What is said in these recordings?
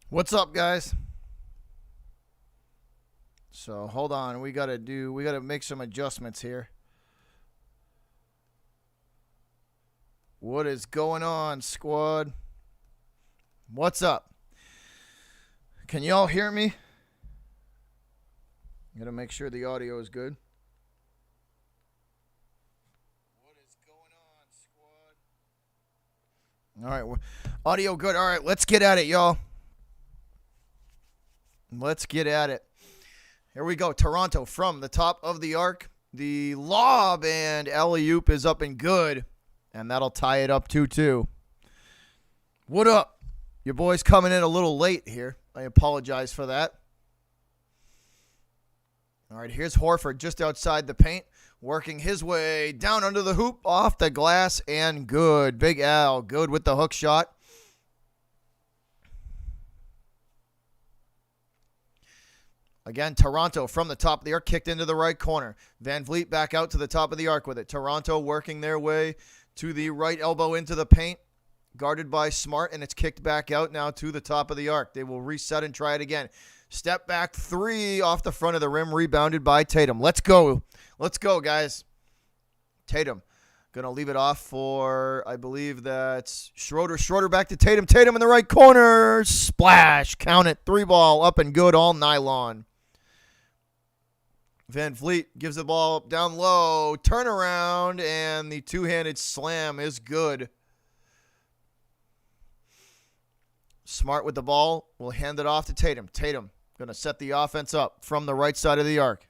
What's up, guys? So hold on, we gotta make some adjustments here. What is going on, squad? What's up? Can y'all hear me? Gotta make sure the audio is good. What is going on, squad? All right, audio good. All right, let's get at it, y'all. Let's get at it. Here we go. Toronto from the top of the arc. The lob and alley-oop is up and good. And that'll tie it up 2-2. What up? Your boy's coming in a little late here. I apologize for that. All right, here's Horford just outside the paint. Working his way down under the hoop, off the glass, and good. Big Al, good with the hook shot. Again, Toronto from the top of the arc, kicked into the right corner. Van Vliet back out to the top of the arc with it. Toronto working their way to the right elbow into the paint, guarded by Smart, and it's kicked back out now to the top of the arc. They will reset and try it again. Step back three off the front of the rim, rebounded by Tatum. Let's go. Let's go, guys. Tatum going to leave it off for, I believe that's Schroeder. Schroeder back to Tatum. Tatum in the right corner. Splash. Count it. 3-ball up and good, all nylon. Van Vliet gives the ball down low, turnaround, and the two-handed slam is good. Smart with the ball will hand it off to Tatum. Tatum going to set the offense up from the right side of the arc.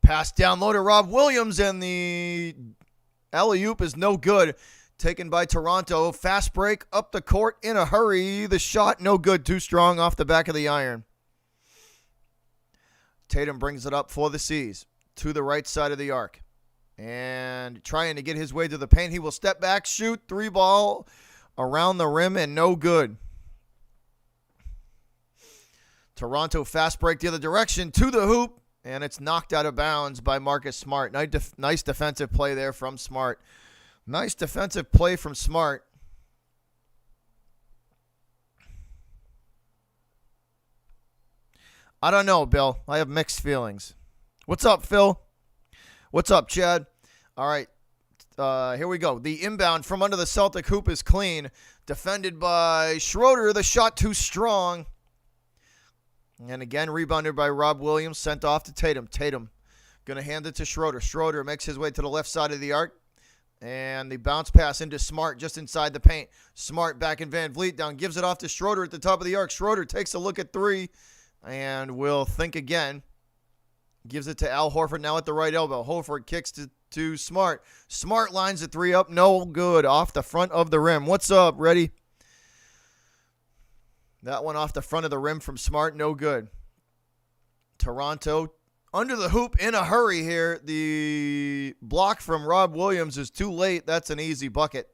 Pass down low to Rob Williams, and the alley-oop is no good. Taken by Toronto. Fast break up the court in a hurry. The shot no good. Too strong off the back of the iron. Tatum brings it up for the C's to the right side of the arc. And trying to get his way to the paint. He will step back, shoot, 3-ball around the rim, and no good. Toronto fast break the other direction to the hoop, and it's knocked out of bounds by Marcus Smart. Nice defensive play there from Smart. Nice defensive play from Smart. I don't know, Bill. I have mixed feelings. What's up, Phil? What's up, Chad? All right, here we go. The inbound from under the Celtic hoop is clean. Defended by Schroeder. The shot too strong. And again, rebounded by Rob Williams. Sent off to Tatum. Tatum going to hand it to Schroeder. Schroeder makes his way to the left side of the arc. And the bounce pass into Smart just inside the paint. Smart back in Van Vliet down. Gives it off to Schroeder at the top of the arc. Schroeder takes a look at three. And will think again. Gives it to Al Horford now at the right elbow. Horford kicks to Smart. Smart lines the three up. No good. Off the front of the rim. What's up? Ready? That one off the front of the rim from Smart. No good. Toronto under the hoop in a hurry here. The block from Rob Williams is too late. That's an easy bucket.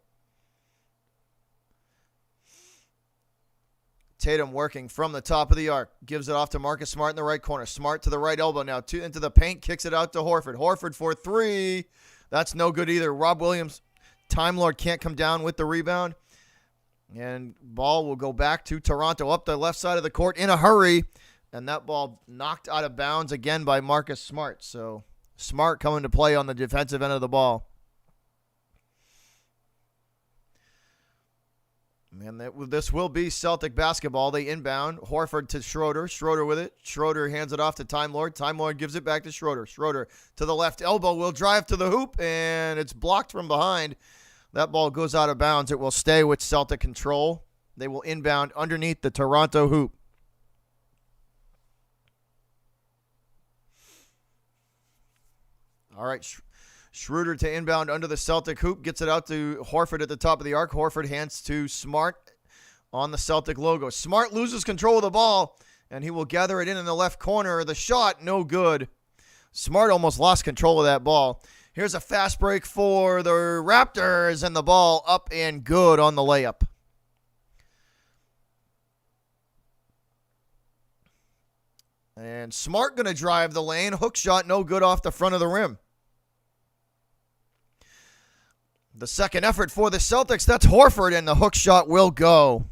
Tatum working from the top of the arc. Gives it off to Marcus Smart in the right corner. Smart to the right elbow now. Into the paint. Kicks it out to Horford. Horford for three. That's no good either. Rob Williams, Time Lord, can't come down with the rebound. And ball will go back to Toronto up the left side of the court in a hurry. And that ball knocked out of bounds again by Marcus Smart. So Smart coming to play on the defensive end of the ball. And this will be Celtic basketball. They inbound. Horford to Schroeder. Schroeder with it. Schroeder hands it off to Time Lord. Time Lord gives it back to Schroeder. Schroeder to the left elbow will drive to the hoop, and it's blocked from behind. That ball goes out of bounds. It will stay with Celtic control. They will inbound underneath the Toronto hoop. All right, Schroeder to inbound under the Celtic hoop. Gets it out to Horford at the top of the arc. Horford hands to Smart on the Celtic logo. Smart loses control of the ball, and he will gather it in the left corner. The shot, no good. Smart almost lost control of that ball. Here's a fast break for the Raptors, and the ball up and good on the layup. And Smart going to drive the lane. Hook shot, no good off the front of the rim. The second effort for the Celtics. That's Horford, and the hook shot will go.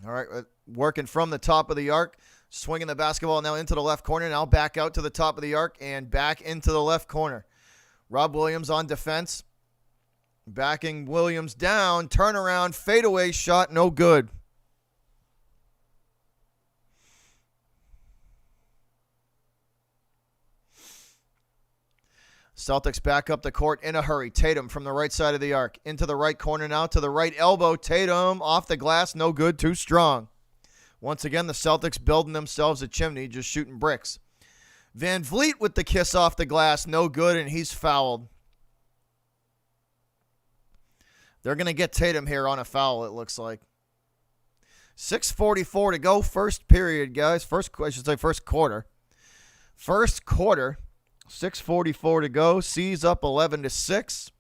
All right, working from the top of the arc. Swinging the basketball now into the left corner. Now back out to the top of the arc and back into the left corner. Rob Williams on defense. Backing Williams down. Turnaround. Fadeaway shot. No good. Celtics back up the court in a hurry. Tatum from the right side of the arc. Into the right corner now to the right elbow. Tatum off the glass. No good. Too strong. Once again, the Celtics building themselves a chimney, just shooting bricks. Van Vliet with the kiss off the glass. No good, and he's fouled. They're going to get Tatum here on a foul, it looks like. 6:44 to go. First period, guys. First quarter. First quarter. 6:44 to go. C's up 11-6.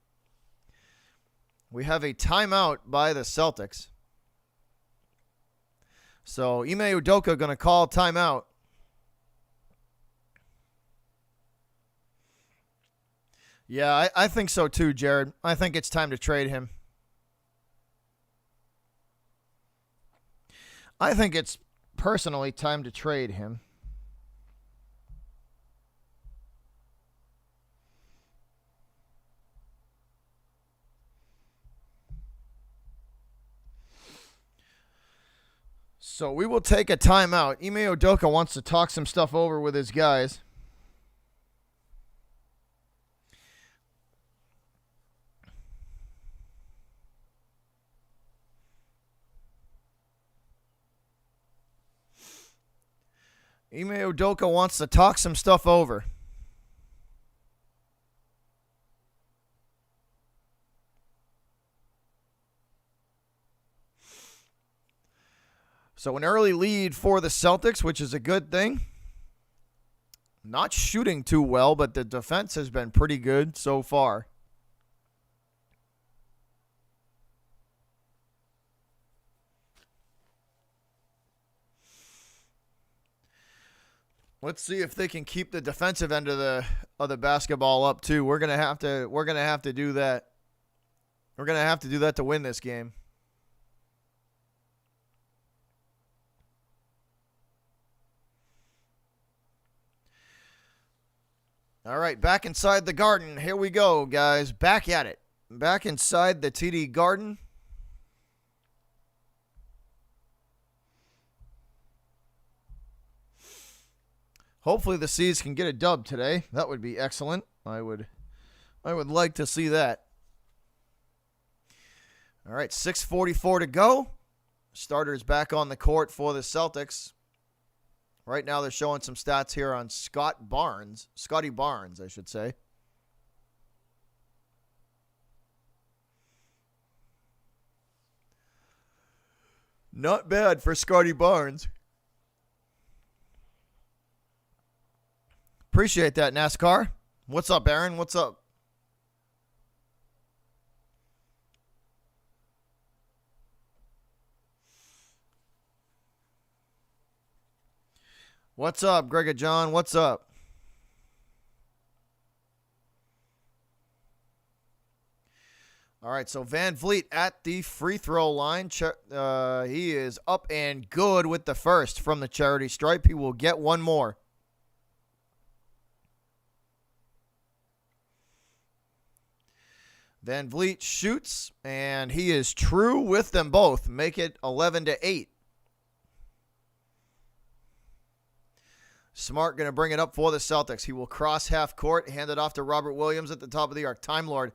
We have a timeout by the Celtics. So Ime Udoka going to call timeout. Yeah, I think so too, Jared. I think it's time to trade him. I think it's personally time to trade him. So we will take a timeout. Ime Udoka wants to talk some stuff over with his guys. Ime Udoka wants to talk some stuff over. So an early lead for the Celtics, which is a good thing. Not shooting too well, but the defense has been pretty good so far. Let's see if they can keep the defensive end of the basketball up too. We're gonna have to do that. We're gonna have to do that to win this game. All right, back inside the Garden. Here we go, guys. Back at it. Back inside the TD Garden. Hopefully the C's can get a dub today. That would be excellent. I would like to see that. All right, 6:44 to go. Starters back on the court for the Celtics. Right now they're showing some stats here on Scotty Barnes, I should say. Not bad for Scotty Barnes. Appreciate that, NASCAR. What's up, Aaron? What's up? What's up, Grega John? What's up? All right, so Van Vliet at the free throw line. He is up and good with the first from the charity stripe. He will get one more. Van Vliet shoots, and he is true with them both. Make it 11-8. Smart going to bring it up for the Celtics. He will cross half court, hand it off to Robert Williams at the top of the arc. Time Lord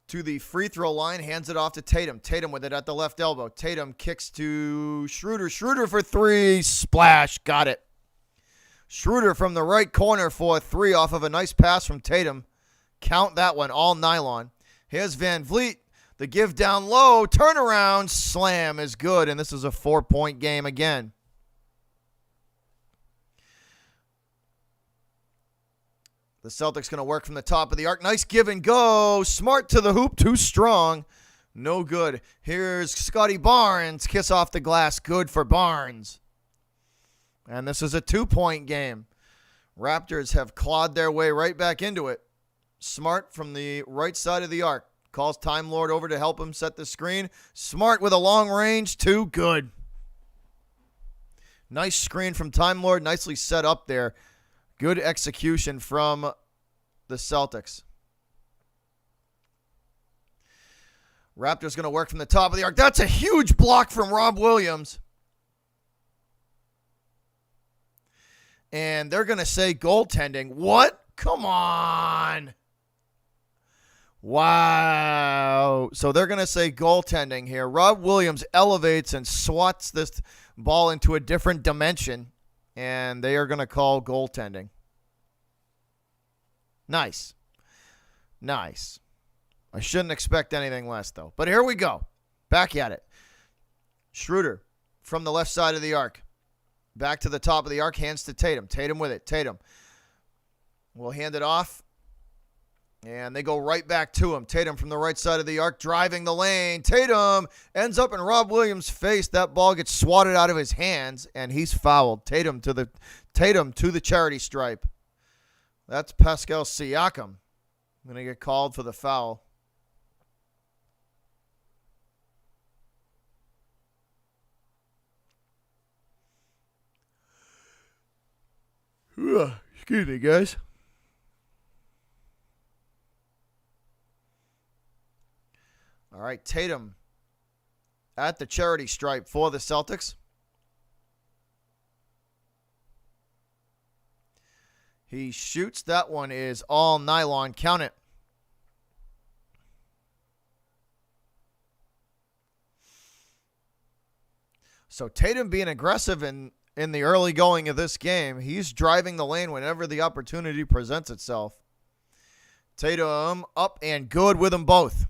to the free throw line, hands it off to Tatum. Tatum with it at the left elbow. Tatum kicks to Schroeder. Schroeder for three. Splash. Got it. Schroeder from the right corner for a three off of a nice pass from Tatum. Count that one. All nylon. Here's Van Vliet. The give down low. Turnaround. Slam is good. And this is a 4-point game again. The Celtics going to work from the top of the arc. Nice give and go. Smart to the hoop. Too strong. No good. Here's Scotty Barnes. Kiss off the glass. Good for Barnes. And this is a 2-point game. Raptors have clawed their way right back into it. Smart from the right side of the arc. Calls Time Lord over to help him set the screen. Smart with a long range. Too good. Nice screen from Time Lord. Nicely set up there. Good execution from the Celtics. Raptors going to work from the top of the arc. That's a huge block from Rob Williams. And they're going to say goaltending. What? Come on. Wow. So they're going to say goaltending here. Rob Williams elevates and swats this ball into a different dimension. And they are going to call goaltending. Nice. Nice. I shouldn't expect anything less, though. But here we go. Back at it. Schroeder from the left side of the arc. Back to the top of the arc. Hands to Tatum. Tatum with it. Tatum will hand it off. And they go right back to him. Tatum from the right side of the arc, driving the lane. Tatum ends up in Rob Williams' face. That ball gets swatted out of his hands, and he's fouled. Tatum to the charity stripe. That's Pascal Siakam. Going to get called for the foul. Excuse me, guys. All right, Tatum at the charity stripe for the Celtics. He shoots. That one is all nylon. Count it. So Tatum being aggressive in the early going of this game. He's driving the lane whenever the opportunity presents itself. Tatum up and good with them both.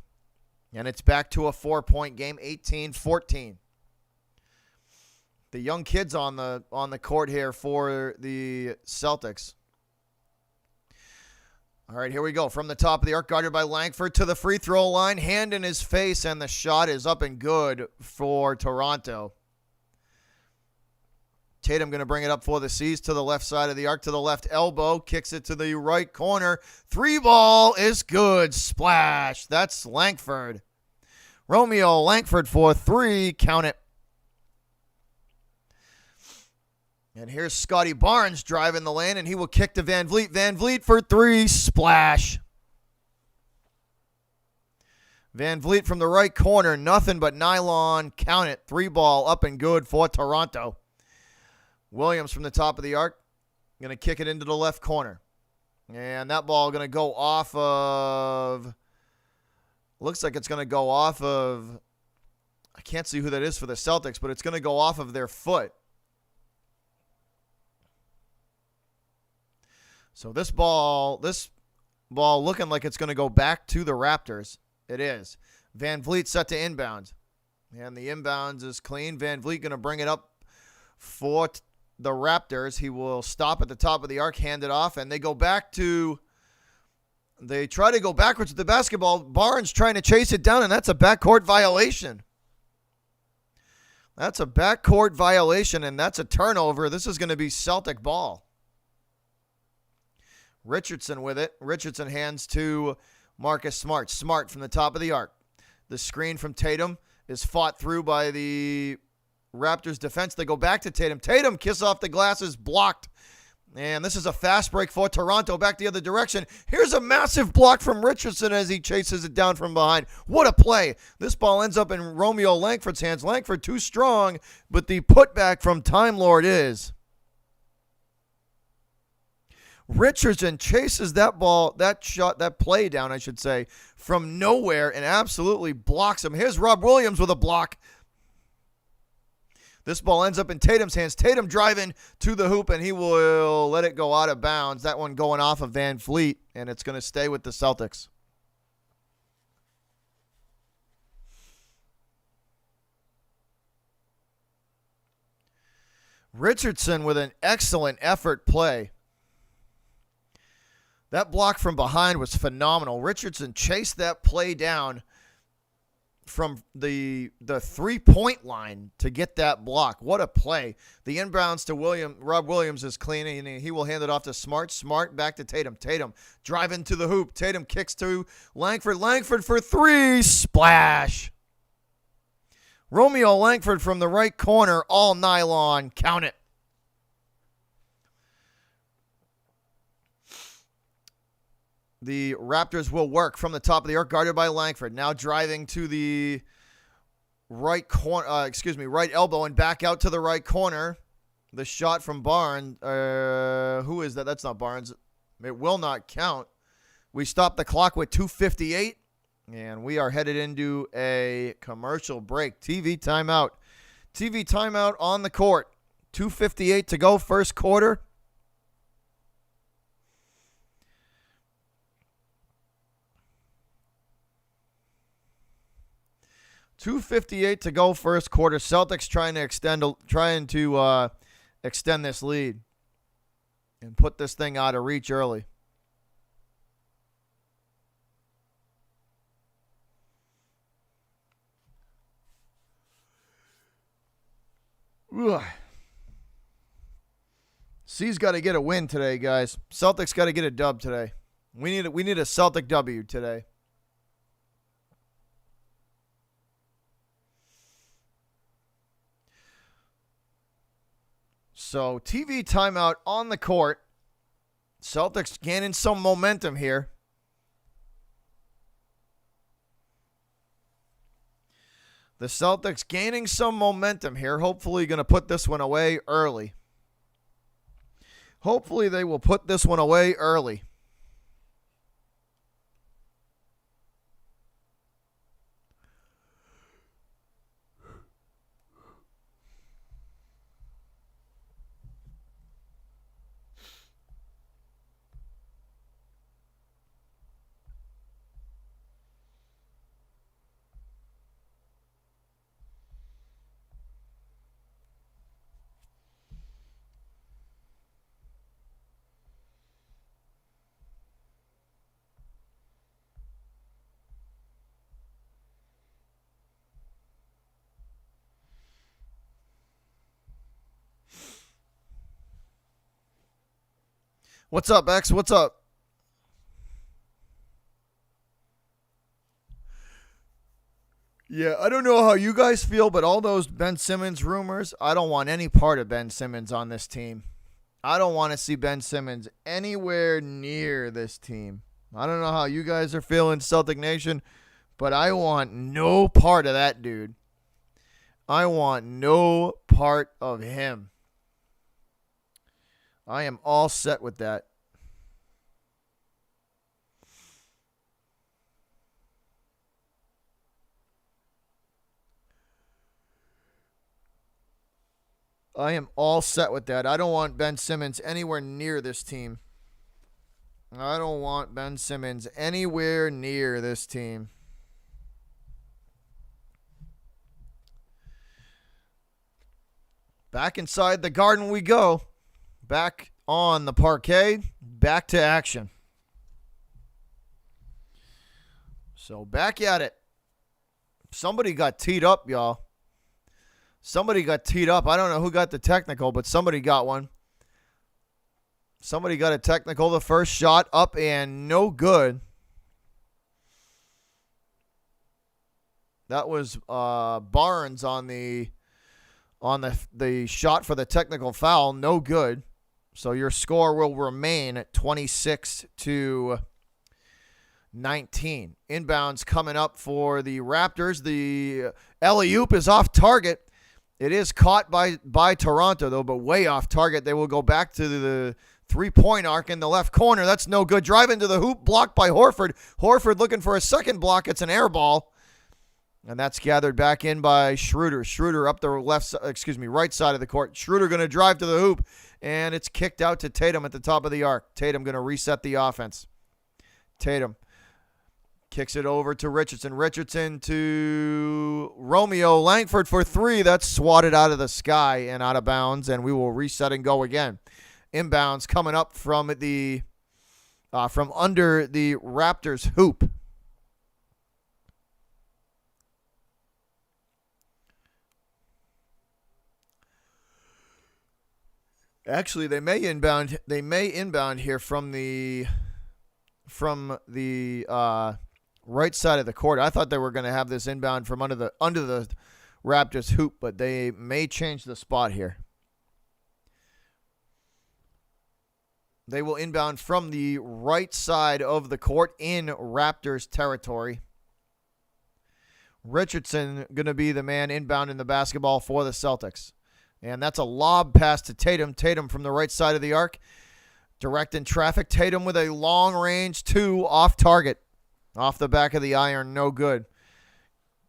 And it's back to a 4-point game, 18-14. The young kids on the court here for the Celtics. All right, here we go. From the top of the arc, guarded by Langford to the free throw line. Hand in his face, and the shot is up and good for Toronto. Tatum going to bring it up for the C's to the left side of the arc, to the left elbow. Kicks it to the right corner. 3-ball is good. Splash. That's Langford. Romeo Langford for 3. Count it. And here's Scotty Barnes driving the lane, and he will kick to Van Vliet. Van Vliet for 3. Splash. Van Vliet from the right corner. Nothing but nylon. Count it. 3-ball up and good for Toronto. Williams from the top of the arc. Going to kick it into the left corner. And that ball going to go off of... Looks like it's going to go off of... I can't see who that is for the Celtics, but it's going to go off of their foot. So this ball looking like it's going to go back to the Raptors. It is. Van Vliet set to inbound. And the inbounds is clean. Van Vliet going to bring it up for the Raptors. He will stop at the top of the arc, hand it off, and they go back to... They try to go backwards with the basketball. Barnes trying to chase it down, and that's a backcourt violation. That's a backcourt violation, and that's a turnover. This is going to be Celtic ball. Richardson with it. Richardson hands to Marcus Smart. Smart from the top of the arc. The screen from Tatum is fought through by the Raptors defense. They go back to Tatum. Tatum, kiss off the glasses, blocked. And this is a fast break for Toronto. Back the other direction. Here's a massive block from Richardson as he chases it down from behind. What a play. This ball ends up in Romeo Langford's hands. Langford too strong, but the putback from Time Lord is. Richardson chases that ball, that shot, that play down, I should say, from nowhere and absolutely blocks him. Here's Rob Williams with a block. This ball ends up in Tatum's hands. Tatum driving to the hoop, and he will let it go out of bounds. That one going off of Van Vliet, and it's going to stay with the Celtics. Richardson with an excellent effort play. That block from behind was phenomenal. Richardson chased that play down. from the 3-point line to get that block. What a play. The inbounds to Rob Williams is clean, and he will hand it off to Smart. Smart back to Tatum. Tatum driving to the hoop. Tatum kicks to Langford. Langford for 3. Splash. Romeo Langford from the right corner, all nylon. Count it. The Raptors will work from the top of the arc, guarded by Langford. Now driving to the right corner, right elbow, and back out to the right corner. The shot from Barnes. Who is that? That's not Barnes. It will not count. We stop the clock with 2:58, and we are headed into a commercial break. TV timeout. TV timeout on the court. 2:58 to go, first quarter. .258 to go, first quarter. Celtics trying to extend this lead and put this thing out of reach early. Ugh. C's got to get a win today, guys. Celtics got to get a dub today. We need a Celtic W today. So, TV timeout on the court. Celtics gaining some momentum here. The Celtics gaining some momentum here. Hopefully going to put this one away early. Hopefully they will put this one away early. What's up, X? What's up? Yeah, I don't know how you guys feel, but all those Ben Simmons rumors, I don't want any part of Ben Simmons on this team. I don't want to see Ben Simmons anywhere near this team. I don't know how you guys are feeling, Celtic Nation, but I want no part of that dude. I want no part of him. I am all set with that. I am all set with that. I don't want Ben Simmons anywhere near this team. I don't want Ben Simmons anywhere near this team. Back inside the Garden we go. Back on the parquet. Back to action. So back at it. Somebody got teed up, y'all. Somebody got teed up. I don't know who got the technical, but somebody got one. Somebody got a technical. The first shot up and no good. That was Barnes on the shot for the technical foul. No good. So your score will remain at 26-19. Inbounds coming up for the Raptors. The alley-oop is off target. It is caught by Toronto, though, but way off target. They will go back to the three-point arc in the left corner. That's no good. Drive into the hoop, blocked by Horford. Horford looking for a second block. It's an air ball. And that's gathered back in by Schroeder. Schroeder up the right side of the court. Schroeder going to drive to the hoop, and it's kicked out to Tatum at the top of the arc. Tatum going to reset the offense. Tatum kicks it over to Richardson. Richardson to Romeo Langford for 3. That's swatted out of the sky and out of bounds, and we will reset and go again. Inbounds coming up from under the Raptors hoop. Actually, they may inbound. They may inbound here from the right side of the court. I thought they were going to have this inbound from under the Raptors hoop, but they may change the spot here. They will inbound from the right side of the court in Raptors territory. Richardson going to be the man inbounding the basketball for the Celtics. And that's a lob pass to Tatum. Tatum from the right side of the arc. Directing traffic. Tatum with a long-range 2 off target. Off the back of the iron. No good.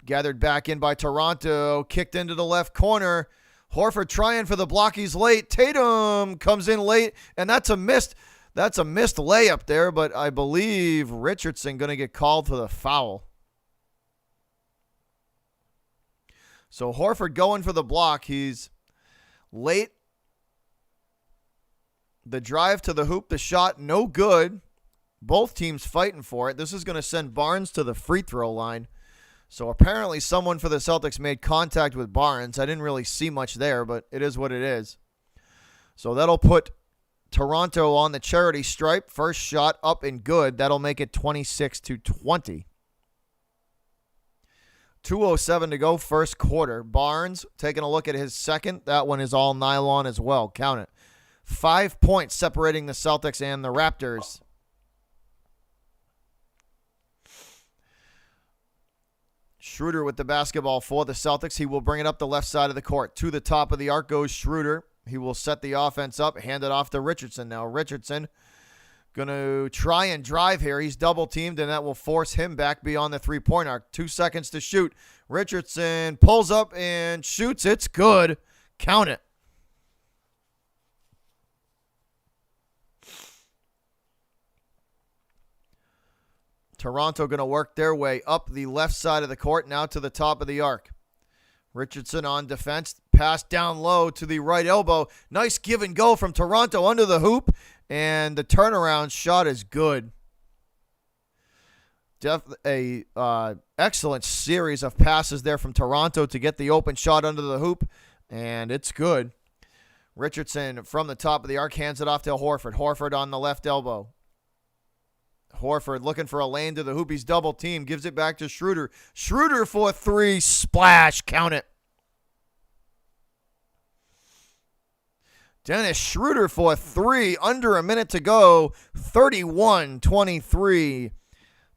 Gathered back in by Toronto. Kicked into the left corner. Horford trying for the block. He's late. Tatum comes in late. And that's a missed layup there. But I believe Richardson going to get called for the foul. So Horford going for the block. He's late. The drive to the hoop, the shot, no good. Both teams fighting for it. This is going to send Barnes to the free throw line. So apparently someone for the Celtics made contact with Barnes. I didn't really see much there, but it is what it is. So that'll put Toronto on the charity stripe. First shot up and good. That'll make it 26-20. 2:07 to go, first quarter. Barnes taking a look at his second. That one is all nylon as well. Count it. 5 points separating the Celtics and the Raptors. Schroeder with the basketball for the Celtics. He will bring it up the left side of the court. To the top of the arc goes Schroeder. He will set the offense up, hand it off to Richardson. Now Richardson going to try and drive here. He's double-teamed, and that will force him back beyond the three-point arc. 2 seconds to shoot. Richardson pulls up and shoots. It's good. Count it. Toronto going to work their way up the left side of the court, now to the top of the arc. Richardson on defense. Pass down low to the right elbow. Nice give and go from Toronto under the hoop. And the turnaround shot is good. Excellent series of passes there from Toronto to get the open shot under the hoop. And it's good. Richardson from the top of the arc hands it off to Horford. Horford on the left elbow. Horford looking for a lane to the hoop. He's double teamed. Gives it back to Schroeder. Schroeder for 3. Splash. Count it. Dennis Schroeder for 3. Under a minute to go. 31-23.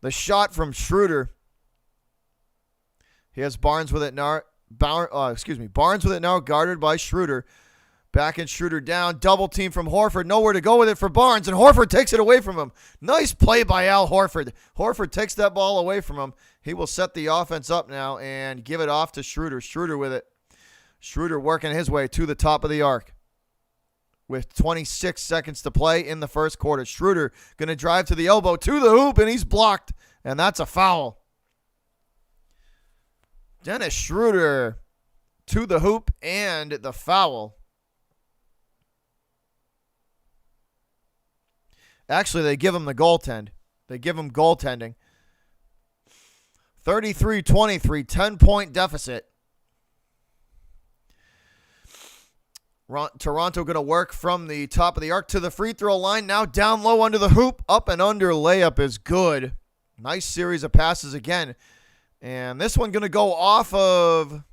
The shot from Schroeder. He has Barnes with it now. Barnes with it now, guarded by Schroeder. Backing Schroeder down. Double team from Horford. Nowhere to go with it for Barnes. And Horford takes it away from him. Nice play by Al Horford. Horford takes that ball away from him. He will set the offense up now and give it off to Schroeder. Schroeder with it. Schroeder working his way to the top of the arc. With 26 seconds to play in the first quarter. Schroeder going to drive to the elbow, to the hoop, and he's blocked. And that's a foul. Dennis Schroeder to the hoop and the foul. Actually, they give him the goaltend. They give him goaltending. 33-23, 10-point deficit. Toronto going to work from the top of the arc to the free throw line. Now down low under the hoop. Up and under layup is good. Nice series of passes again. And this one going to go off of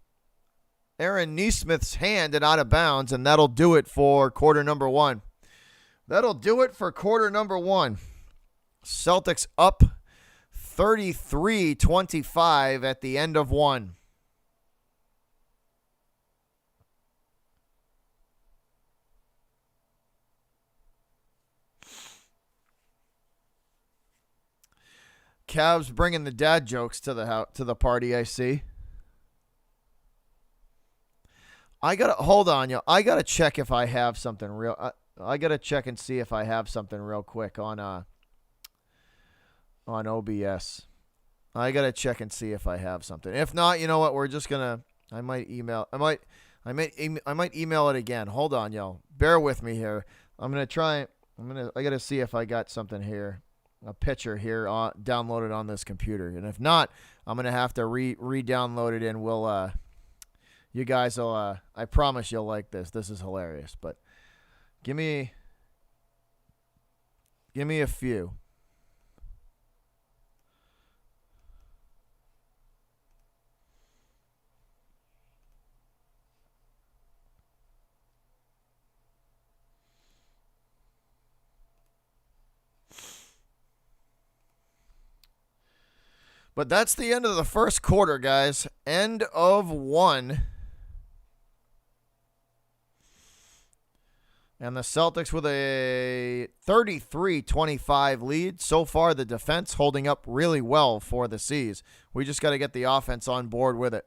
Aaron Nesmith's hand and out of bounds. And that'll do it for quarter number 1. That'll do it for quarter number 1. Celtics up 33-25 at the end of 1. Cavs bringing the dad jokes to the party, I see. Hold on, yo. I gotta check if I have something real. I got to check and see if I have something real quick on OBS. I got to check and see if I have something. If not, you know what? We're just going to I might email it again. Hold on, y'all. Bear with me here. I got to see if I got something here. A picture here downloaded on this computer. And if not, I'm going to have to re-download it and we'll you guys will I promise you'll like this. This is hilarious, but Give me a few. But that's the end of the first quarter, guys. End of one. And the Celtics with a 33-25 lead. So far, the defense holding up really well for the C's. We just got to get the offense on board with it.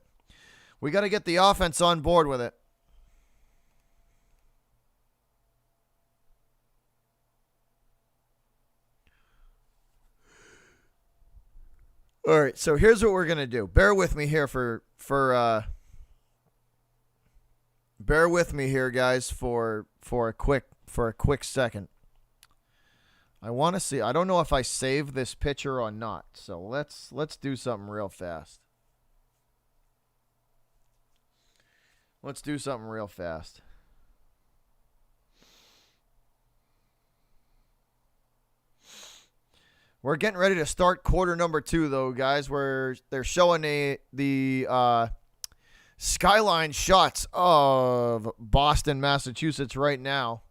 We got to get the offense on board with it. All right, so here's what we're gonna do. Bear with me here bear with me here, guys, for a quick second. I want to see. I don't know if I saved this picture or not. So let's do something real fast. Let's do something real fast. We're getting ready to start quarter number 2, though, guys, where they're showing the skyline shots of Boston, Massachusetts right now.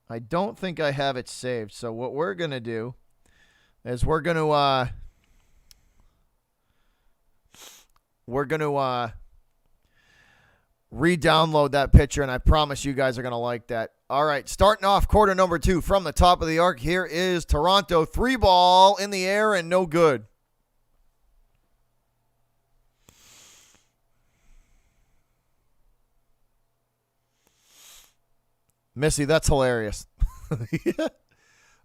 I don't think I have it saved, so what we're going to do is we're going to re-download that picture, and I promise you guys are going to like that. All right, starting off quarter number 2 from the top of the arc, here is Toronto. 3-ball in the air and no good. Missy, that's hilarious. Yeah.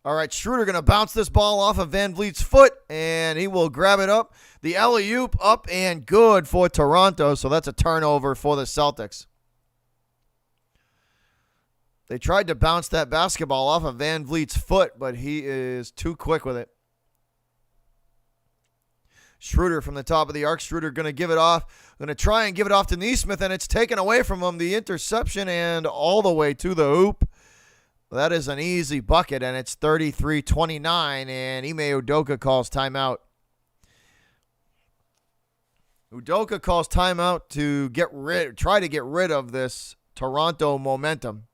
All right, Schroeder going to bounce this ball off of Van Vliet's foot, and he will grab it up. The alley-oop up and good for Toronto, so that's a turnover for the Celtics. They tried to bounce that basketball off of Van Vliet's foot, but he is too quick with it. Schroeder from the top of the arc. Schroeder going to give it off. Going to try and give it off to Nesmith, and it's taken away from him. The interception and all the way to the hoop. That is an easy bucket, and it's 33-29, and Ime Udoka calls timeout. Udoka calls timeout to try to get rid of this Toronto momentum.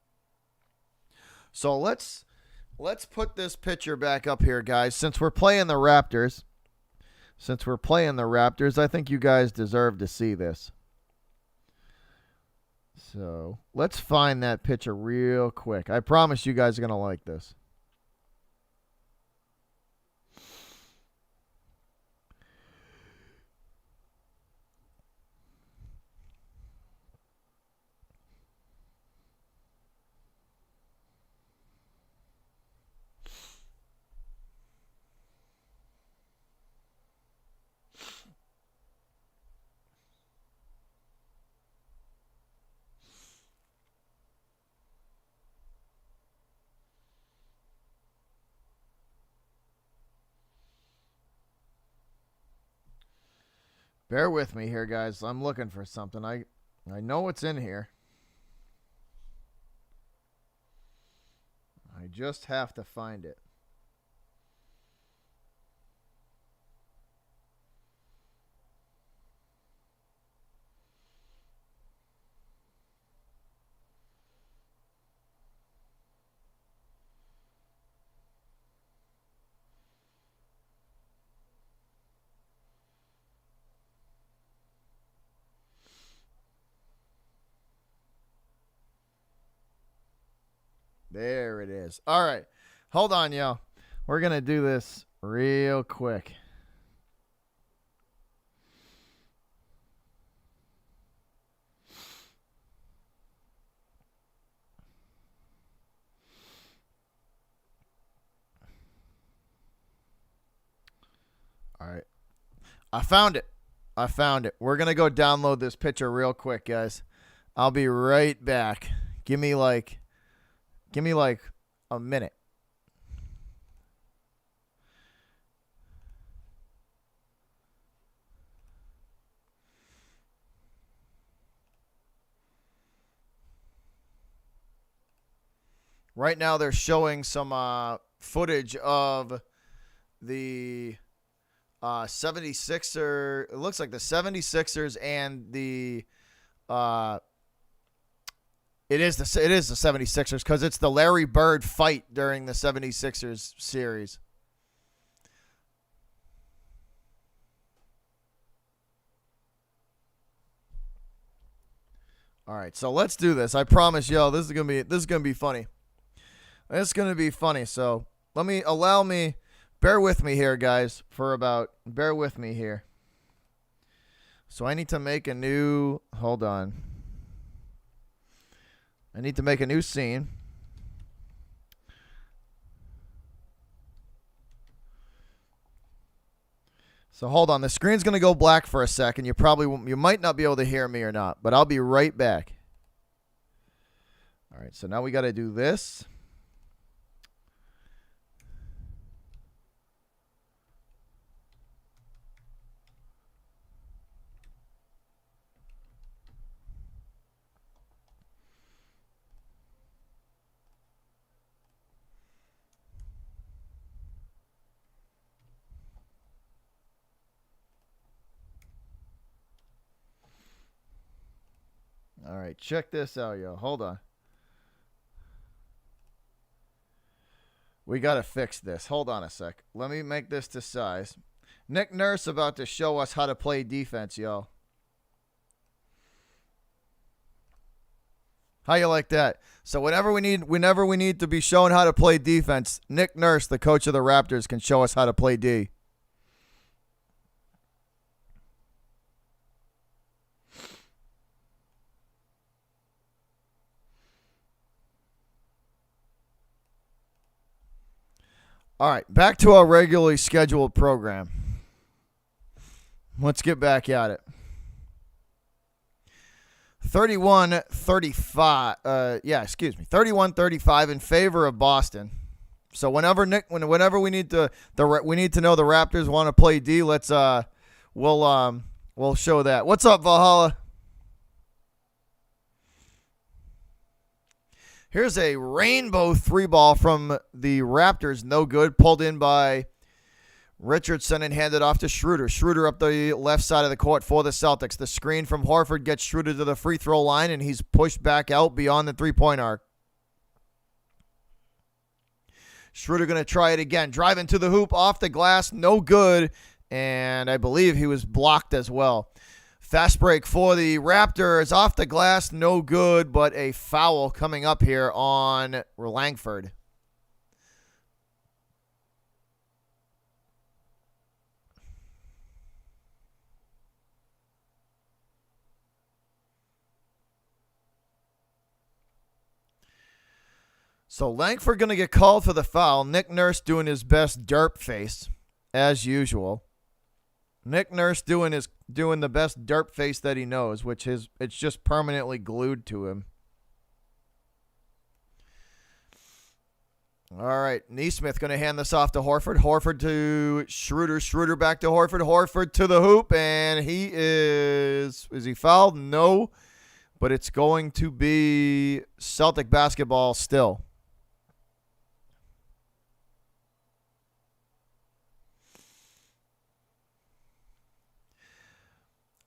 So let's put this picture back up here, guys. Since we're playing the Raptors, I think you guys deserve to see this. So let's find that picture real quick. I promise you guys are going to like this. Bear with me here, guys. I'm looking for something. I know it's in here. I just have to find it. There it is. All right. Hold on, y'all. We're going to do this real quick. All right. I found it. We're going to go download this picture real quick, guys. I'll be right back. Give me like a minute. Right now they're showing some footage of the 76er. It looks like the 76ers and the it is the 76ers because it's the Larry Bird fight during the 76ers series. All right, so let's do this. I promise y'all this is gonna be funny. It's gonna be funny. So bear with me here, guys, bear with me here. So I need to make a new, hold on. I need to make a new scene. So hold on, the screen's going to go black for a second. You might not be able to hear me or not, but I'll be right back. All right, so now we got to do this. All right, check this out, yo. Hold on. We got to fix this. Hold on a sec. Let me make this to size. Nick Nurse about to show us how to play defense, yo. How you like that? So whenever we need to be shown how to play defense, Nick Nurse, the coach of the Raptors, can show us how to play D. All right, back to our regularly scheduled program. Let's get back at it. 31-35. 31-35 in favor of Boston. So whenever we need to know the Raptors want to play D, we'll show that. What's up, Valhalla? Here's a rainbow three ball from the Raptors. No good. Pulled in by Richardson and handed off to Schroeder. Schroeder up the left side of the court for the Celtics. The screen from Horford gets Schroeder to the free throw line, and he's pushed back out beyond the three-point arc. Schroeder going to try it again. Driving to the hoop, off the glass, no good. And I believe he was blocked as well. Fast break for the Raptors. Off the glass, no good, but a foul coming up here on Langford. So Langford going to get called for the foul. Nick Nurse doing his best derp face, as usual. Nick Nurse doing the best derp face that he knows, it's just permanently glued to him. All right, Neesmith going to hand this off to Horford. Horford to Schroeder. Schroeder back to Horford. Horford to the hoop, and is he fouled? No, but it's going to be Celtic basketball still.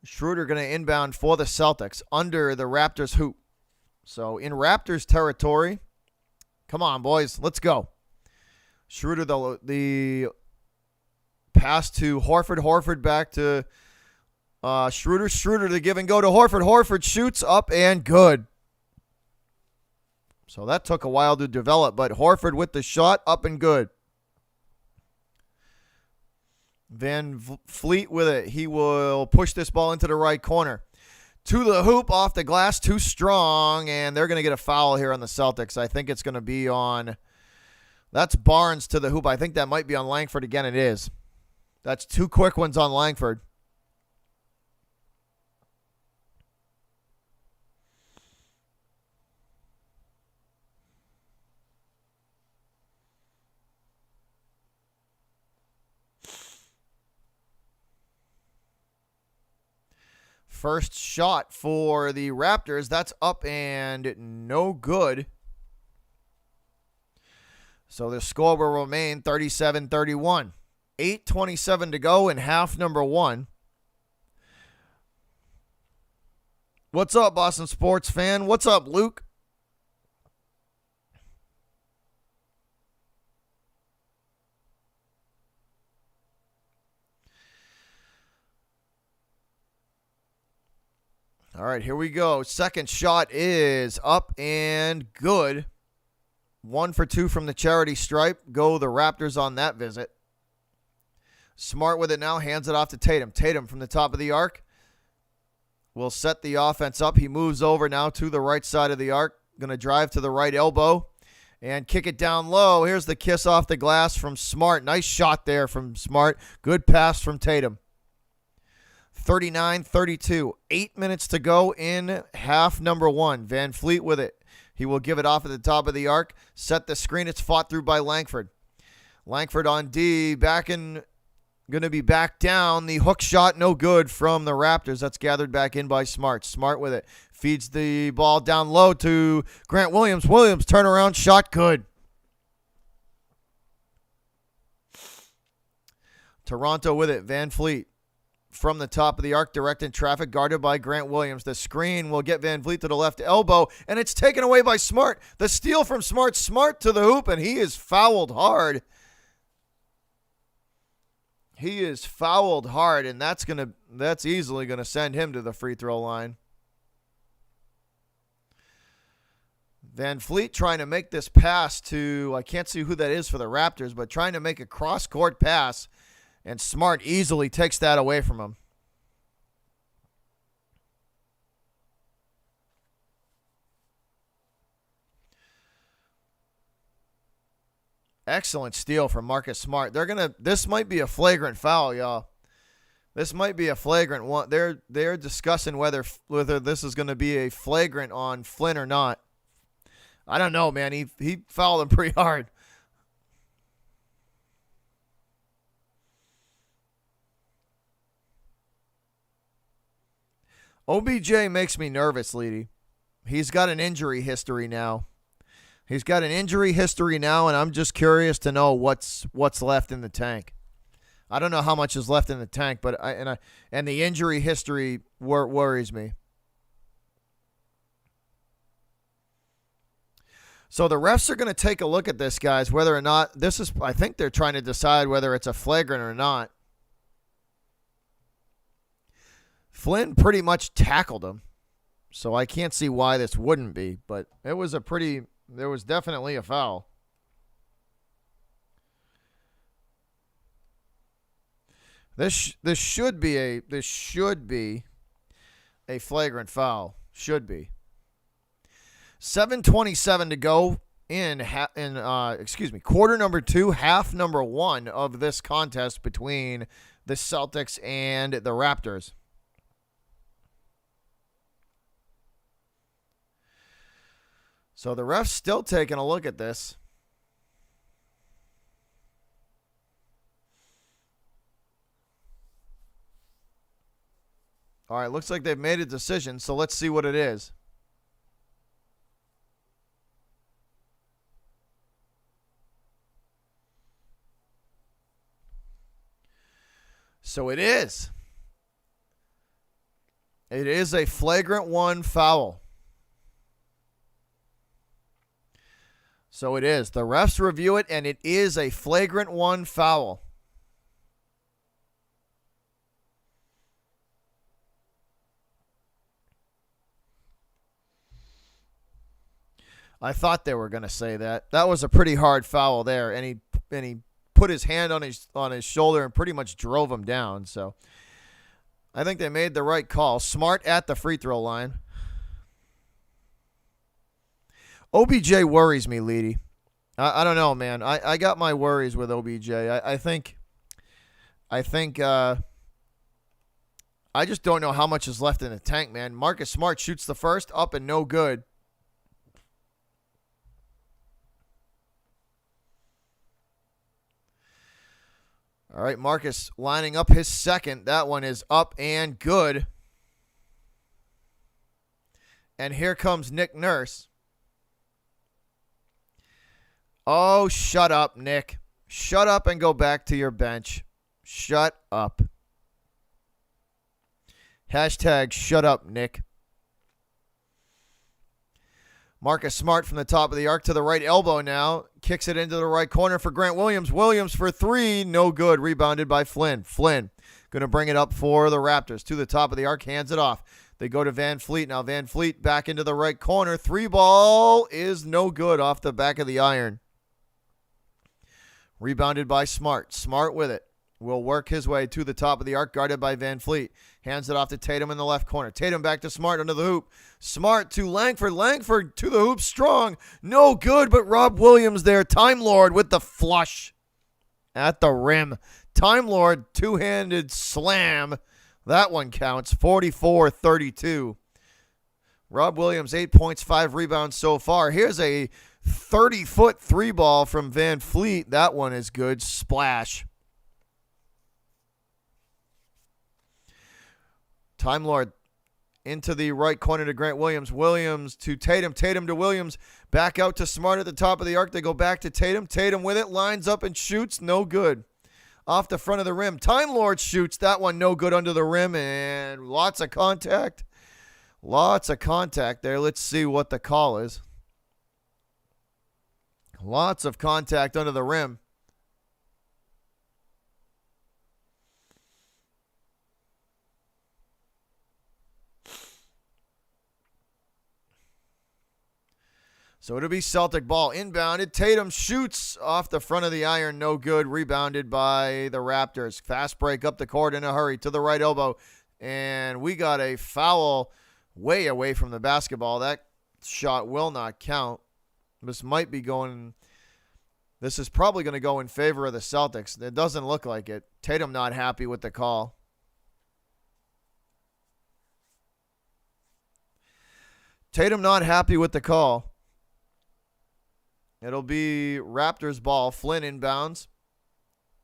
Schroeder going to inbound for the Celtics under the Raptors hoop. So in Raptors territory, come on, boys, let's go. Schroeder, the pass to Horford. Horford back to Schroeder. Schroeder to give and go to Horford. Horford shoots up and good. So that took a while to develop, but Horford with the shot up and good. Van Fleet with it. He will push this ball into the right corner. To the hoop, off the glass, too strong, and they're going to get a foul here on the Celtics. I think it's going to be on, that's Barnes to the hoop. I think that might be on Langford again. It is. That's two quick ones on Langford. First shot for the Raptors. That's up and no good. So the score will remain 37-31. 8:27 to go in half number one. What's up, Boston sports fan? What's up, Luke? All right, here we go. Second shot is up and good. 1 for 2 from the charity stripe. Go the Raptors on that visit. Smart with it now. Hands it off to Tatum. Tatum from the top of the arc will set the offense up. He moves over now to the right side of the arc. Going to drive to the right elbow and kick it down low. Here's the kiss off the glass from Smart. Nice shot there from Smart. Good pass from Tatum. 39-32. 8 minutes to go in half number one. Van Fleet with it. He will give it off at the top of the arc. Set the screen. It's fought through by Langford. Langford on D. Going to be back down. The hook shot, no good from the Raptors. That's gathered back in by Smart. Smart with it. Feeds the ball down low to Grant Williams. Williams, turnaround shot, good. Toronto with it. Van Fleet from the top of the arc, directing traffic, guarded by Grant Williams. The screen will get Van Fleet to the left elbow, and it's taken away by Smart. The steal from Smart. Smart to the hoop, and he is fouled hard. He is fouled hard, and that's easily gonna send him to the free throw line. Van Fleet trying to make this pass to, I can't see who that is for the Raptors, but trying to make a cross-court pass, and Smart easily takes that away from him. Excellent steal from Marcus Smart. This might be a flagrant foul, y'all. This might be a flagrant one. They're discussing whether this is going to be a flagrant on Flynn or not. I don't know, man. He fouled him pretty hard. OBJ makes me nervous, Leedy. He's got an injury history now. And I'm just curious to know what's left in the tank. I don't know how much is left in the tank, but and the injury history worries me. So the refs are going to take a look at this, guys, whether or not I think they're trying to decide whether it's a flagrant or not. Flynn pretty much tackled him, so I can't see why this wouldn't be, but there was definitely a foul. This should be a flagrant foul. Should be. 7:27 to go in quarter number 2, half number 1 of this contest between the Celtics and the Raptors. So the ref's still taking a look at this. All right, looks like they've made a decision, so let's see what it is. So it is. It is a flagrant 1 foul. So it is. The refs review it, and it is a flagrant 1 foul. I thought they were going to say that. That was a pretty hard foul there, and he put his hand on his shoulder and pretty much drove him down. So I think they made the right call. Smart at the free throw line. OBJ worries me, Leedy. I don't know, man. I got my worries with OBJ. I think I just don't know how much is left in the tank, man. Marcus Smart shoots the first, up and no good. All right, Marcus lining up his second. That one is up and good. And here comes Nick Nurse. Oh, shut up, Nick. Shut up and go back to your bench. Shut up. Hashtag shut up, Nick. Marcus Smart from the top of the arc to the right elbow now. Kicks it into the right corner for Grant Williams. Williams for three. No good. Rebounded by Flynn. Flynn going to bring it up for the Raptors. To the top of the arc. Hands it off. They go to Van Fleet. Now Van Fleet back into the right corner. Three ball is no good off the back of the iron. Rebounded by Smart. Smart with it. Will work his way to the top of the arc, guarded by Van Fleet. Hands it off to Tatum in the left corner. Tatum back to Smart under the hoop. Smart to Langford. Langford to the hoop. Strong. No good, but Rob Williams there. Time Lord with the flush at the rim. Time Lord, two-handed slam. That one counts. 44-32. Rob Williams, 8 points, 5 rebounds so far. Here's a 30-foot three ball from Van Fleet. That one is good. Splash. Time Lord into the right corner to Grant Williams. Williams to Tatum. Tatum to Williams. Back out to Smart at the top of the arc. They go back to Tatum. Tatum with it. Lines up and shoots. No good. Off the front of the rim. Time Lord shoots. That one no good under the rim. And lots of contact. Lots of contact there. Let's see what the call is. Lots of contact under the rim. So it'll be Celtic ball. Inbounded. Tatum shoots off the front of the iron. No good. Rebounded by the Raptors. Fast break up the court in a hurry to the right elbow. And we got a foul way away from the basketball. That shot will not count. This might be going. This is probably going to go in favor of the Celtics. It doesn't look like it. Tatum not happy with the call. Tatum not happy with the call. It'll be Raptors ball. Flynn inbounds.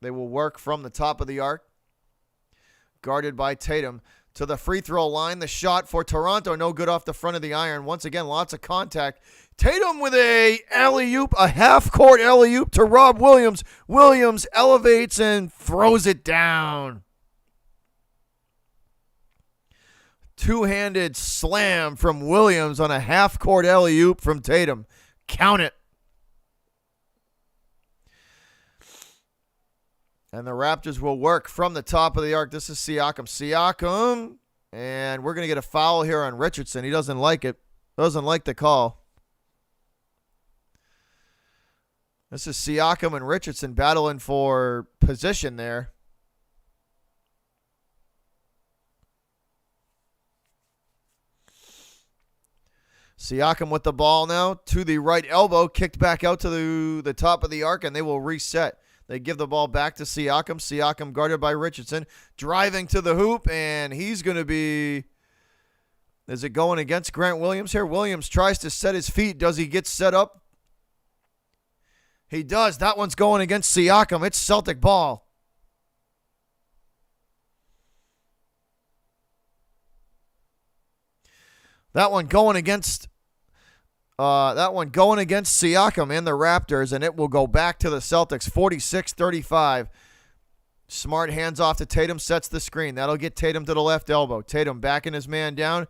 They will work from the top of the arc. Guarded by Tatum. To the free throw line. The shot for Toronto. No good off the front of the iron. Once again, lots of contact. Tatum with a alley-oop. A half-court alley-oop to Rob Williams. Williams elevates and throws it down. Two-handed slam from Williams on a half-court alley-oop from Tatum. Count it. And the Raptors will work from the top of the arc. This is Siakam. Siakam. And we're going to get a foul here on Richardson. He doesn't like it. Doesn't like the call. This is Siakam and Richardson battling for position there. Siakam with the ball now to the right elbow. Kicked back out to the top of the arc, and they will reset. They give the ball back to Siakam. Siakam guarded by Richardson. Driving to the hoop, and he's going to be... Is it going against Grant Williams here? Williams tries to set his feet. Does he get set up? He does. That one's going against Siakam. It's Celtic ball. That one going against Siakam and the Raptors, and it will go back to the Celtics, 46-35. Smart hands off to Tatum, sets the screen. That'll get Tatum to the left elbow. Tatum backing his man down.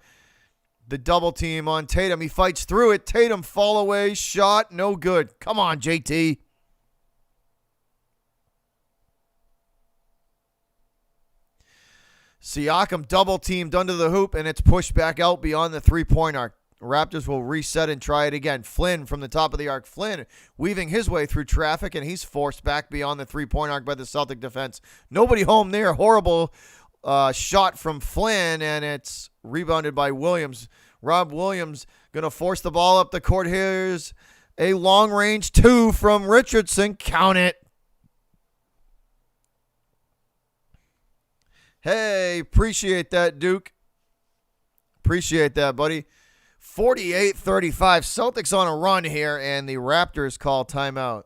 The double team on Tatum. He fights through it. Tatum fall away, shot, no good. Come on, JT. Siakam double teamed under the hoop, and it's pushed back out beyond the three-point arc. Raptors will reset and try it again. Flynn from the top of the arc. Flynn weaving his way through traffic, and he's forced back beyond the three-point arc by the Celtic defense. Nobody home there. Horrible shot from Flynn, and it's rebounded by Williams. Rob Williams going to force the ball up the court. Here's a long-range two from Richardson. Count it. Hey, appreciate that, Duke. Appreciate that, buddy. 48-35. Celtics on a run here, and the Raptors call timeout.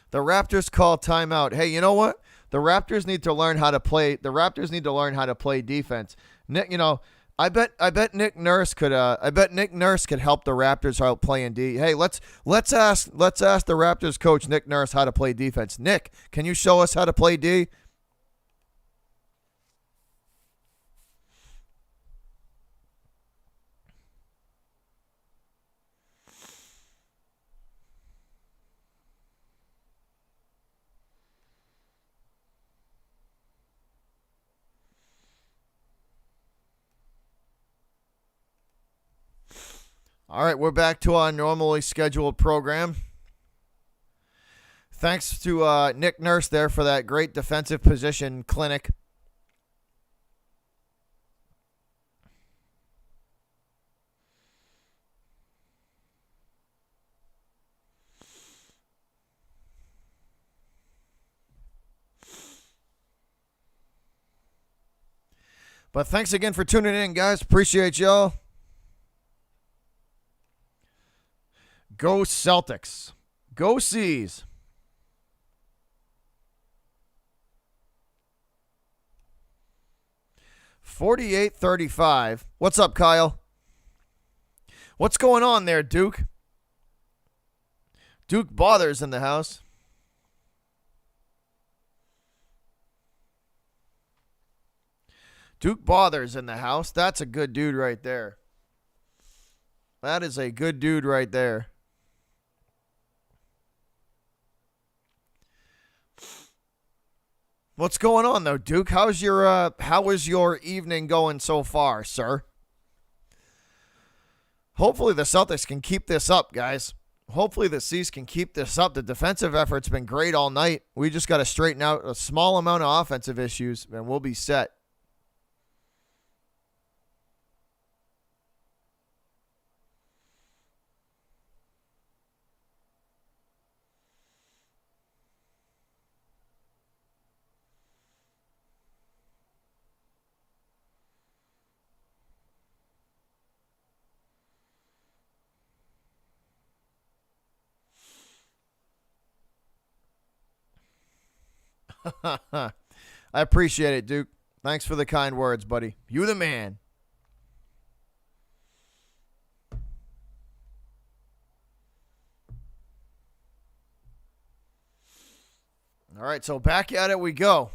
The Raptors call timeout. Hey, you know what? The Raptors need to learn how to play. The Raptors need to learn how to play defense. Nick, I bet Nick Nurse could help the Raptors out playing D. Hey, let's ask the Raptors coach Nick Nurse how to play defense. Nick, can you show us how to play D? All right, we're back to our normally scheduled program. Thanks to Nick Nurse there for that great defensive position clinic. But thanks again for tuning in, guys. Appreciate y'all. Go Celtics. Go Seas. $48-35. What's up, Kyle? What's going on there, Duke? Duke Bothers in the house. Duke Bothers in the house. That's a good dude right there. That is a good dude right there. What's going on though, Duke? How is your evening going so far, sir? Hopefully the Celtics can keep this up, guys. Hopefully the Seas can keep this up. The defensive effort's been great all night. We just got to straighten out a small amount of offensive issues, and we'll be set. I appreciate it, Duke. Thanks for the kind words, buddy. You the man. All right, so back at it we go.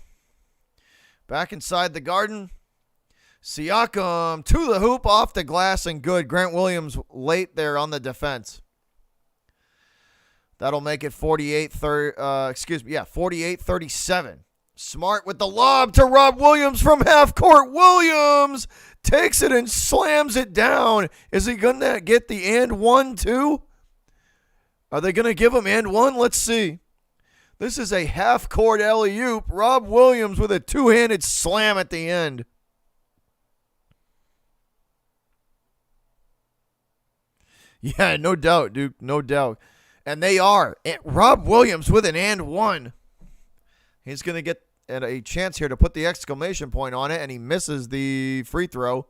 Back inside the Garden. Siakam to the hoop, off the glass, and good. Grant Williams late there on the defense. That'll make it 48-37. Smart with the lob to Rob Williams from half court. Williams takes it and slams it down. Is he going to get the and one too? Are they going to give him and one? Let's see. This is a half court alley-oop. Rob Williams with a two-handed slam at the end. Yeah, no doubt, Duke. No doubt. And they are. Rob Williams with an and one. He's going to get a chance here to put the exclamation point on it, and he misses the free throw.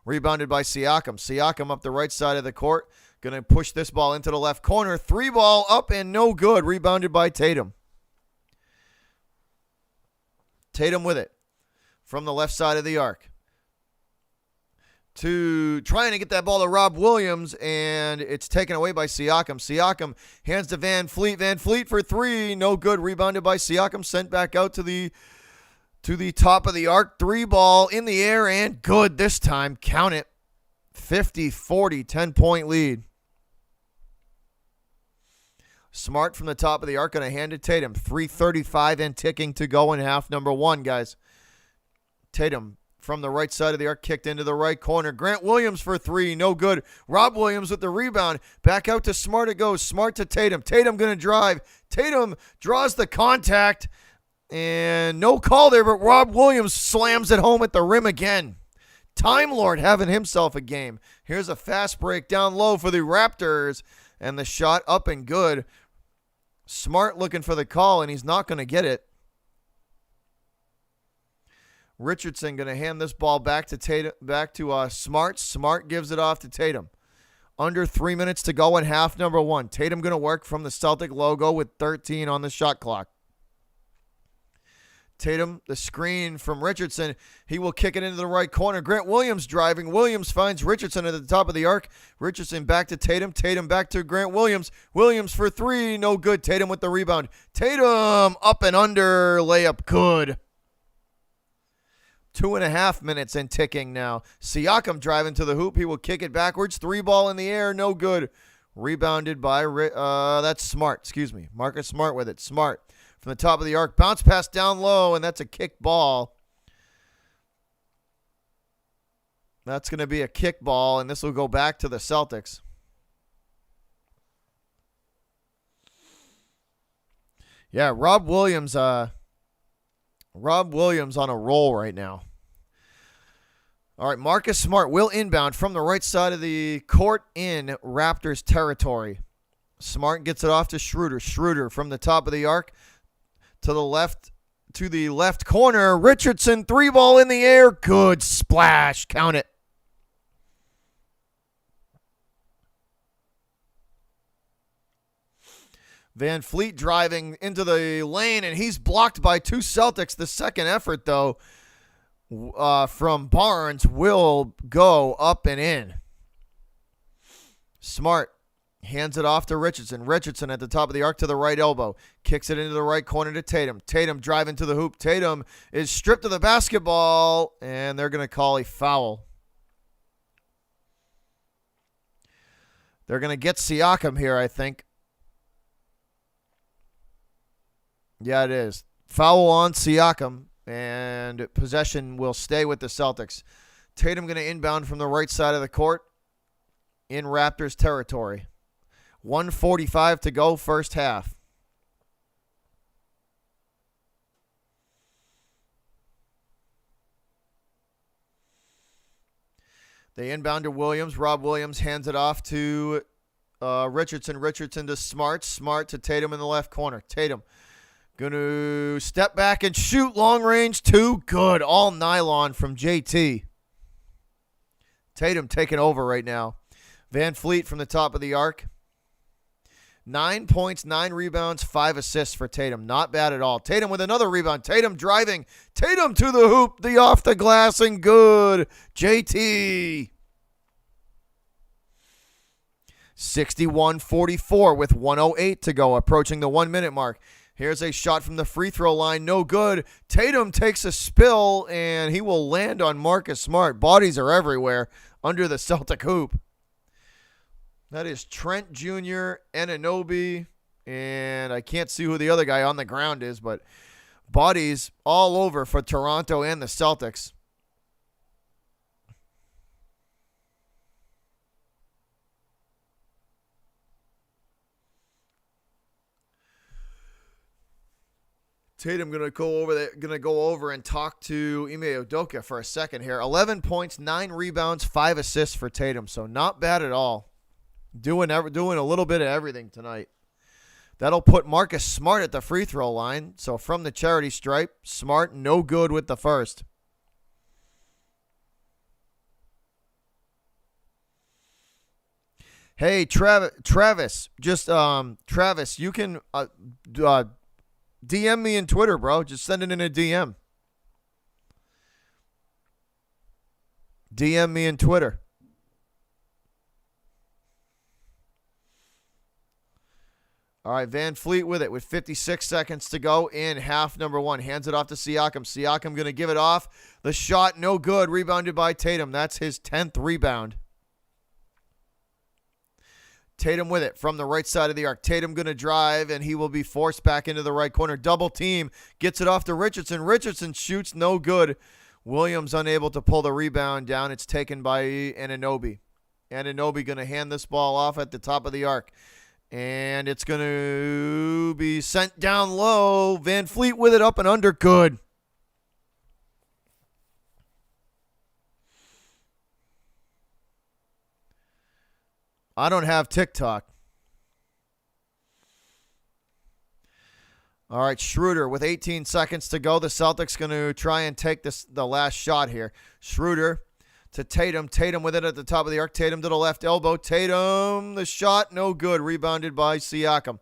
Rebounded by Siakam. Siakam up the right side of the court. Going to push this ball into the left corner. Three ball up and no good. Rebounded by Tatum. Tatum with it from the left side of the arc. To trying to get that ball to Rob Williams, and it's taken away by Siakam. Siakam hands to Van Fleet. Van Fleet for three. No good. Rebounded by Siakam. Sent back out to the top of the arc. Three ball in the air, and good this time. Count it. 50-40, 10-point lead. Smart from the top of the arc. Going to hand it to Tatum. 3:35 and ticking to go in half number one, guys. Tatum from the right side of the arc, kicked into the right corner. Grant Williams for three, no good. Rob Williams with the rebound. Back out to Smart it goes. Smart to Tatum. Tatum going to drive. Tatum draws the contact, and no call there, but Rob Williams slams it home at the rim again. Time Lord having himself a game. Here's a fast break down low for the Raptors, and the shot up and good. Smart looking for the call, and he's not going to get it. Richardson going to hand this ball back to Tatum, Smart. Smart gives it off to Tatum. Under 3 minutes to go in half number one. Tatum going to work from the Celtic logo with 13 on the shot clock. Tatum, the screen from Richardson. He will kick it into the right corner. Grant Williams driving. Williams finds Richardson at the top of the arc. Richardson back to Tatum. Tatum back to Grant Williams. Williams for three. No good. Tatum with the rebound. Tatum up and under. Layup good. 2.5 minutes and ticking now. Siakam driving to the hoop. He will kick it backwards. 3-ball in the air. No good. Rebounded by, that's Smart. Excuse me. Marcus Smart with it. Smart. From the top of the arc, bounce pass down low, and that's a kick ball. That's going to be a kick ball, and this will go back to the Celtics. Yeah, Rob Williams on a roll right now. All right, Marcus Smart will inbound from the right side of the court in Raptors territory. Smart gets it off to Schroeder. Schroeder from the top of the arc. To the left corner. Richardson, 3-ball in the air. Good splash. Count it. Van Fleet driving into the lane, and he's blocked by two Celtics. The second effort, though, from Barnes will go up and in. Smart hands it off to Richardson. Richardson at the top of the arc to the right elbow. Kicks it into the right corner to Tatum. Tatum driving to the hoop. Tatum is stripped of the basketball, and they're going to call a foul. They're going to get Siakam here, I think. Yeah, it is. Foul on Siakam, and possession will stay with the Celtics. Tatum going to inbound from the right side of the court in Raptors territory. 1:45 to go, first half. They inbound to Williams. Rob Williams hands it off to Richardson. Richardson to Smart. Smart to Tatum in the left corner. Tatum going to step back and shoot. Long range, two. Good. All nylon from JT. Tatum taking over right now. Van Fleet from the top of the arc. 9 points, 9 rebounds, 5 assists for Tatum. Not bad at all. Tatum with another rebound. Tatum driving. Tatum to the hoop. The off the glass and good. JT. 61-44 with 1:08 to go. Approaching the 1-minute mark. Here's a shot from the free throw line. No good. Tatum takes a spill, and he will land on Marcus Smart. Bodies are everywhere under the Celtic hoop. That is Trent Jr., Anunoby, and I can't see who the other guy on the ground is, but bodies all over for Toronto and the Celtics. Tatum gonna go over and talk to Ime Udoka for a second here. 11 points, 9 rebounds, 5 assists for Tatum, so not bad at all. Doing a little bit of everything tonight. That'll put Marcus Smart at the free throw line. So from the charity stripe, Smart no good with the first. Hey, Travis, Travis, you can DM me in Twitter, bro. Just send it in a DM. DM me in Twitter. All right, Van Fleet with it with 56 seconds to go in half number one. Hands it off to Siakam. Siakam going to give it off. The shot, no good. Rebounded by Tatum. That's his 10th rebound. Tatum with it from the right side of the arc. Tatum going to drive, and he will be forced back into the right corner. Double team. Gets it off to Richardson. Richardson shoots, no good. Williams unable to pull the rebound down. It's taken by Anunoby. Anunoby going to hand this ball off at the top of the arc. And it's going to be sent down low. Van Fleet with it up and under. Good. I don't have TikTok. All right, Schroeder with 18 seconds to go. The Celtics going to try and take the last shot here. Schroeder to Tatum. Tatum with it at the top of the arc. Tatum to the left elbow. Tatum, the shot, no good. Rebounded by Siakam.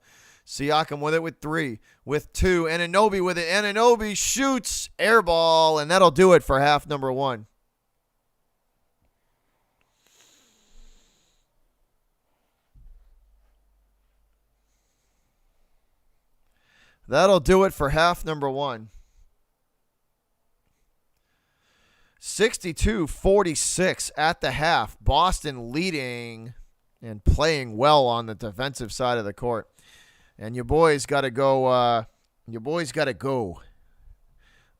Siakam with it with 3, with 2. Anunoby with it. Anunoby shoots, air ball, and that'll do it for half number 1. That'll do it for half number 1. 62-46 at the half. Boston leading and playing well on the defensive side of the court. And your boys got to go.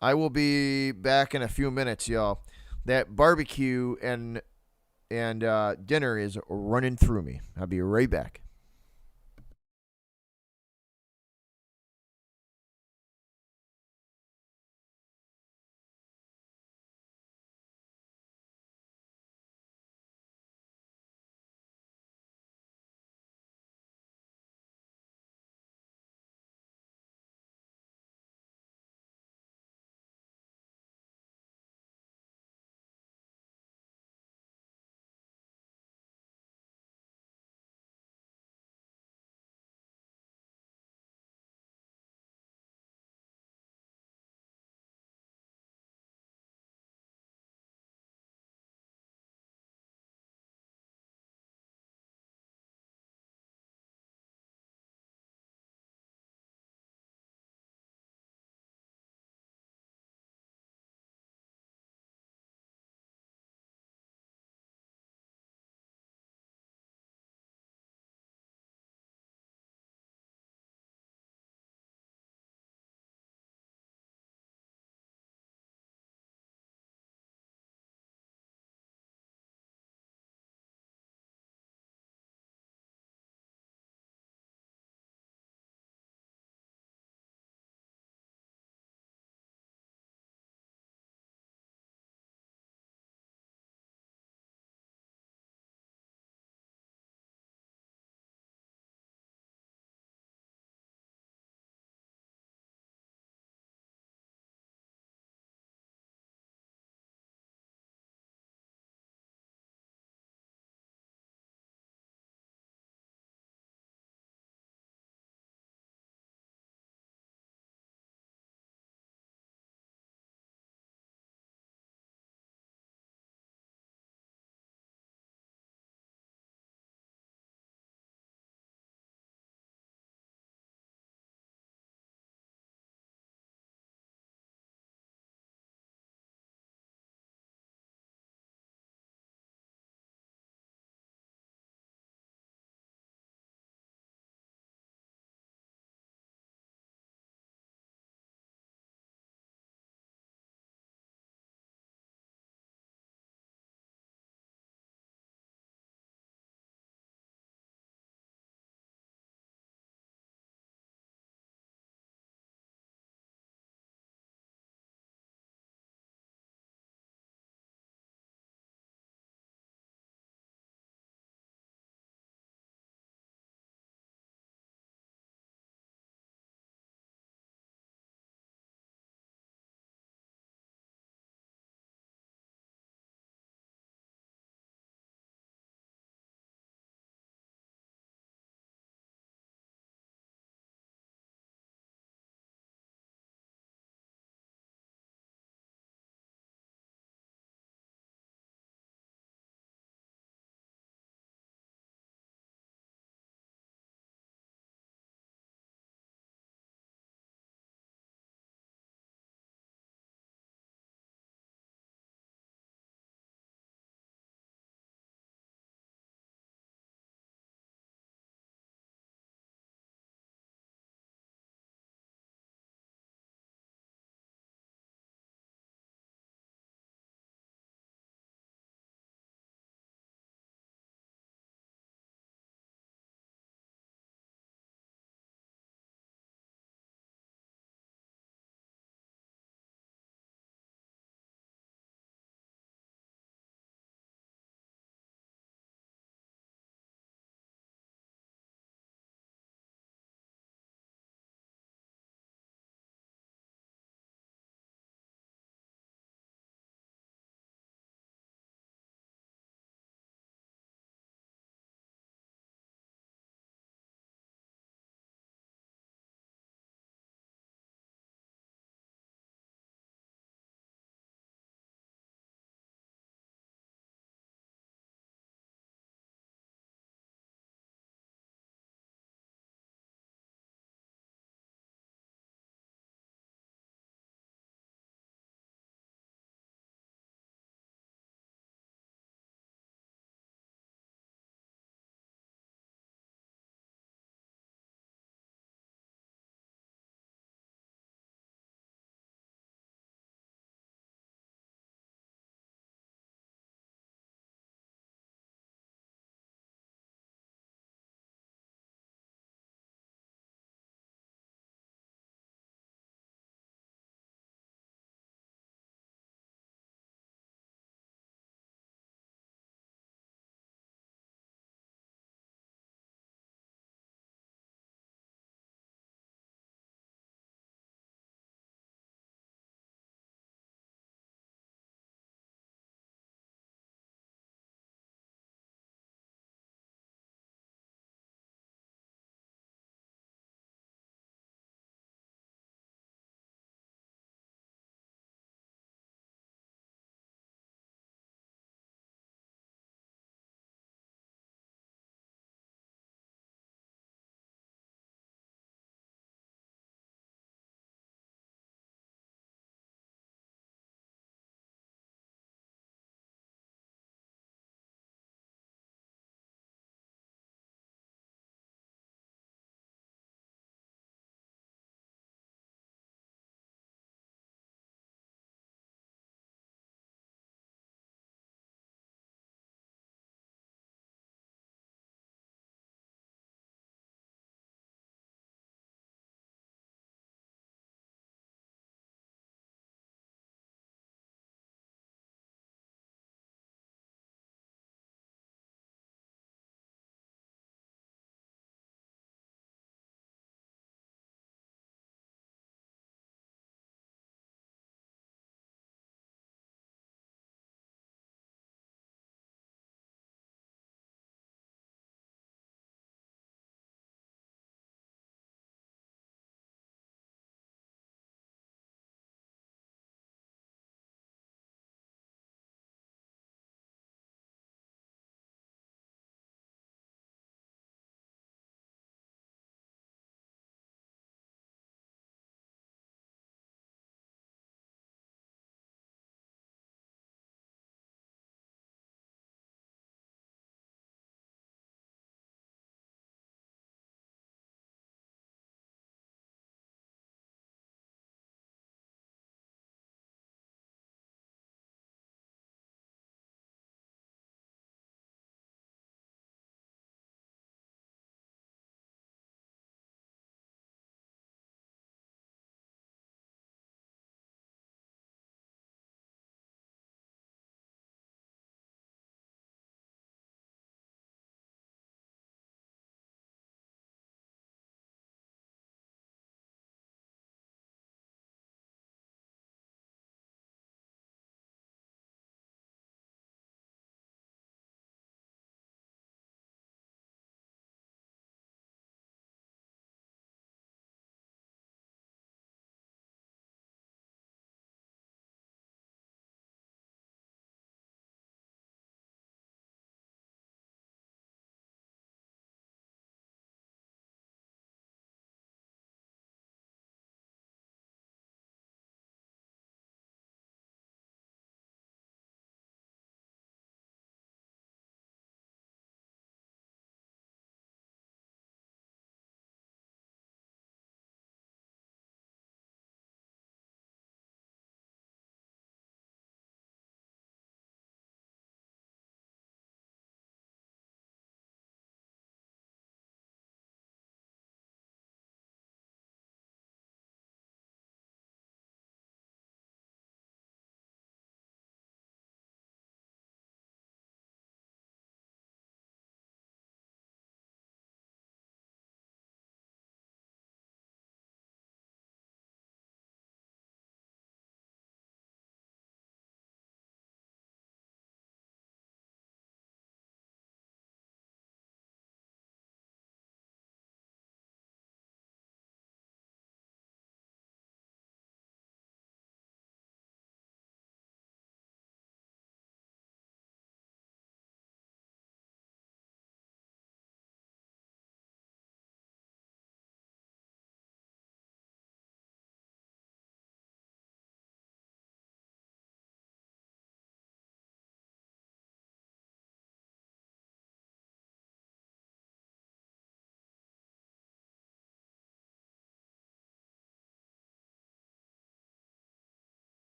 I will be back in a few minutes, y'all. That barbecue and dinner is running through me. I'll be right back.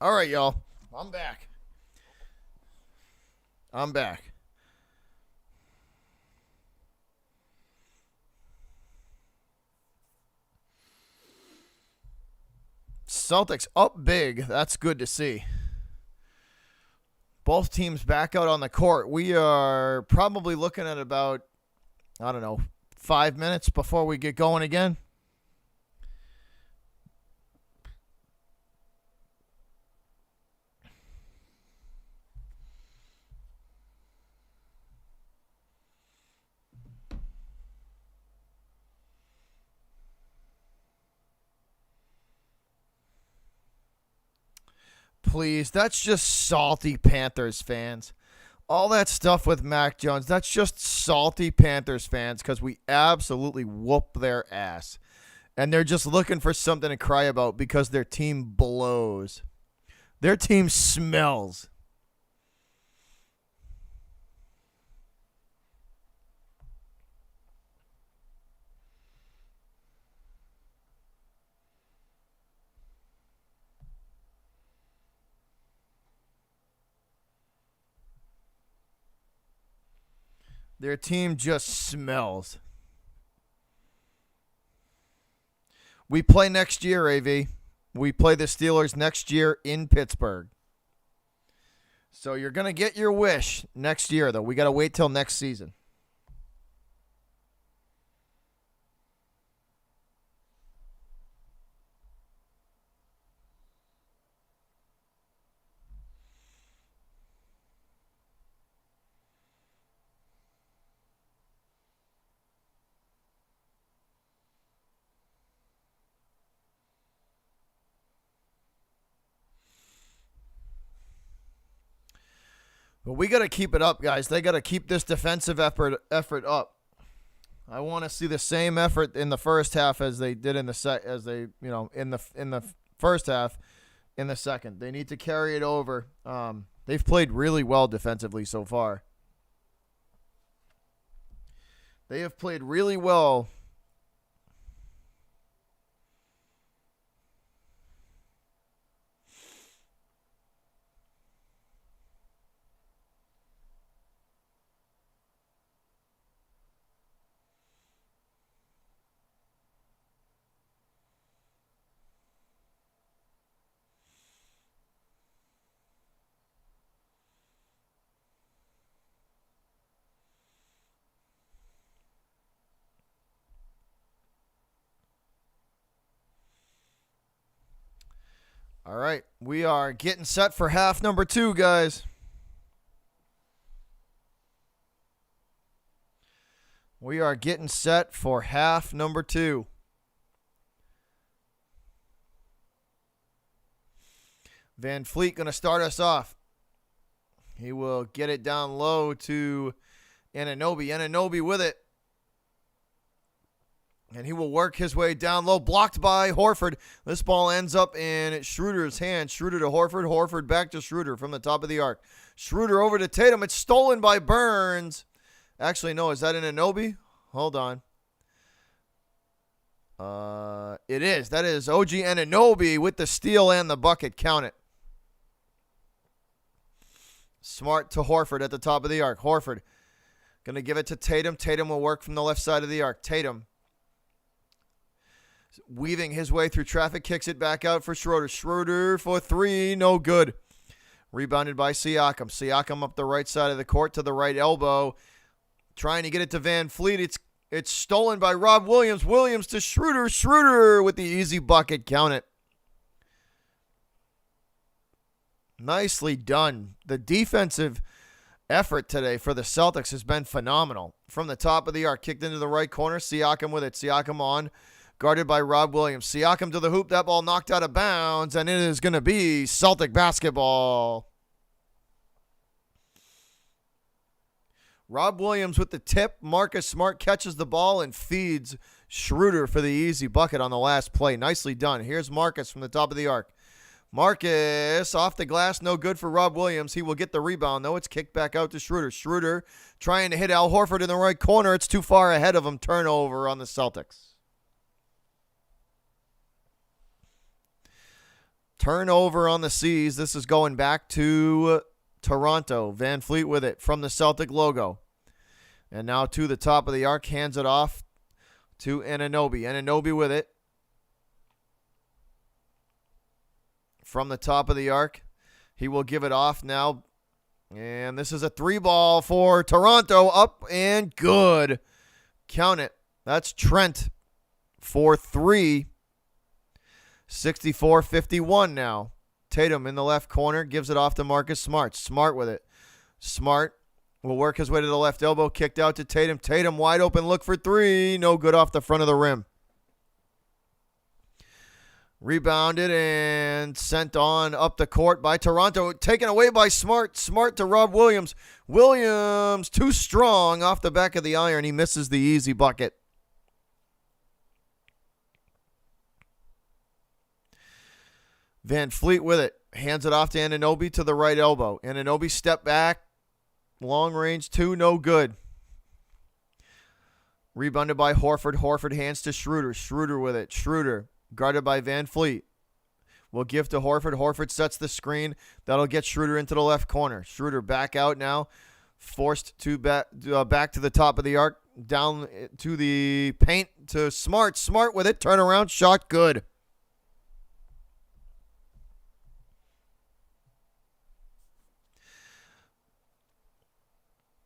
All right, y'all. I'm back. Celtics up big. That's good to see. Both teams back out on the court. We are probably looking at about, 5 minutes before we get going again. Please, that's just salty Panthers fans. All that stuff with Mac Jones, that's just salty Panthers fans because we absolutely whoop their ass. And they're just looking for something to cry about because their team blows. Their team smells. Their team just smells. We play next year, AV. We play the Steelers next year in Pittsburgh. So you're going to get your wish next year, though. We got to wait till next season. But we got to keep it up, guys. They got to keep this defensive effort up. I want to see the same effort in the first half as they did in the in the first half in the second. They need to carry it over. They've played really well defensively so far. They have played really well. All right, we are getting set for half number 2, guys. We are getting set for half number 2. Van Fleet going to start us off. He will get it down low to Anunoby. Anunoby with it. And he will work his way down low. Blocked by Horford. This ball ends up in Schroeder's hand. Schroeder to Horford. Horford back to Schroeder from the top of the arc. Schroeder over to Tatum. It's stolen by Burns. Actually, no. Is that Anunoby? Hold on. It is. That is OG Anunoby with the steal and the bucket. Count it. Smart to Horford at the top of the arc. Horford going to give it to Tatum. Tatum will work from the left side of the arc. Tatum weaving his way through traffic, kicks it back out for Schroeder. Schroeder for 3, no good. Rebounded by Siakam. Siakam up the right side of the court to the right elbow. Trying to get it to Van Fleet. It's stolen by Rob Williams. Williams to Schroeder. Schroeder with the easy bucket. Count it. Nicely done. The defensive effort today for the Celtics has been phenomenal. From the top of the arc, kicked into the right corner. Siakam with it. Siakam on. Guarded by Rob Williams. Siakam to the hoop. That ball knocked out of bounds, and it is going to be Celtic basketball. Rob Williams with the tip. Marcus Smart catches the ball and feeds Schroeder for the easy bucket on the last play. Nicely done. Here's Marcus from the top of the arc. Marcus off the glass. No good for Rob Williams. He will get the rebound, though. It's kicked back out to Schroeder. Schroeder trying to hit Al Horford in the right corner. It's too far ahead of him. Turnover on the Celtics. Turnover on the C's. This is going back to Toronto. Van Fleet with it from the Celtic logo. And now to the top of the arc. Hands it off to Anunoby. Anunoby with it. From the top of the arc. He will give it off now. And this is a 3-ball for Toronto. Up and good. Count it. That's Trent for 3. 64-51 now. Tatum in the left corner. Gives it off to Marcus Smart. Smart with it. Smart will work his way to the left elbow. Kicked out to Tatum. Tatum wide open. Look for 3. No good off the front of the rim. Rebounded and sent on up the court by Toronto. Taken away by Smart. Smart to Rob Williams. Williams too strong off the back of the iron. He misses the easy bucket. Van Fleet with it. Hands it off to Anunoby to the right elbow. Anunoby step back. Long range 2. No good. Rebounded by Horford. Horford hands to Schroeder. Schroeder with it. Schroeder guarded by Van Fleet. Will give to Horford. Horford sets the screen. That'll get Schroeder into the left corner. Schroeder back out now. Forced to back to the top of the arc. Down to the paint to Smart. Smart with it. Turnaround shot. Good.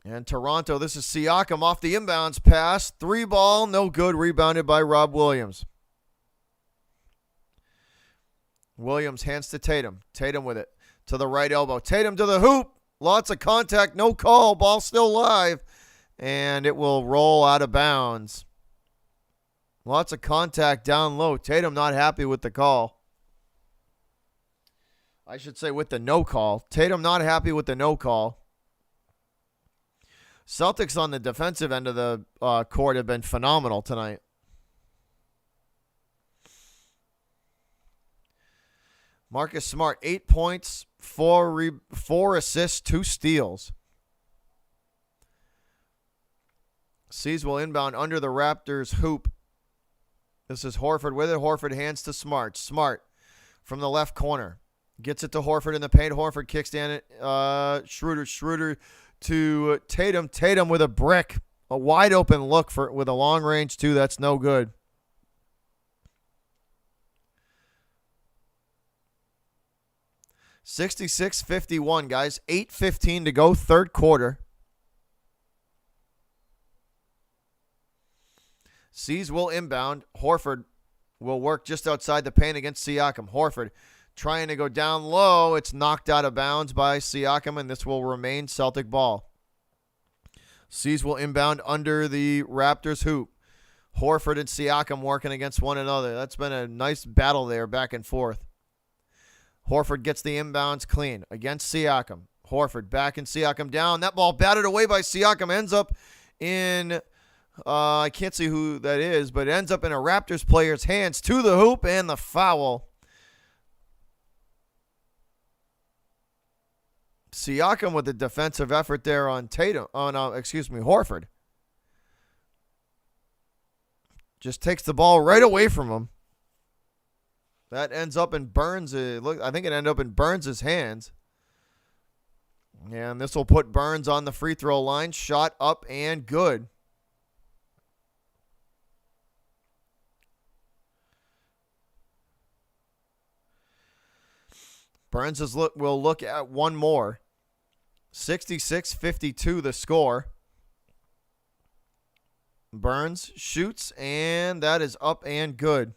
And Toronto, this is Siakam off the inbounds pass. 3-ball, no good. Rebounded by Rob Williams. Williams hands to Tatum. Tatum with it to the right elbow. Tatum to the hoop. Lots of contact. No call. Ball still live. And it will roll out of bounds. Lots of contact down low. Tatum not happy with the call. I should say with the no call. Tatum not happy with the no call. Celtics on the defensive end of the court have been phenomenal tonight. Marcus Smart, 8 points, 4 assists, 2 steals. C's will inbound under the Raptors hoop. This is Horford with it. Horford hands to Smart. Smart from the left corner. Gets it to Horford in the paint. Horford kicks down it. Schroeder to Tatum. Tatum with a brick. A wide open look with a long range 2. That's no good. $66-51, guys. 8:15 to go, third quarter. C's will inbound. Horford will work just outside the paint against Siakam. Horford trying to go down low. It's knocked out of bounds by Siakam, and this will remain Celtic ball. C's will inbound under the Raptors hoop. Horford and Siakam working against one another. That's been a nice battle there, back and forth. Horford gets the inbounds clean against Siakam. Horford back and Siakam down. That ball batted away by Siakam. Ends up in, I can't see who that is, but it ends up in a Raptors player's hands to the hoop and the foul. Siakam with the defensive effort there on Horford. Just takes the ball right away from him. That ends up in Burns. I think it ended up in Burns' hands. And this will put Burns on the free throw line. Shot up and good. Burns will look at one more. 66-52 the score. Burns shoots, and that is up and good.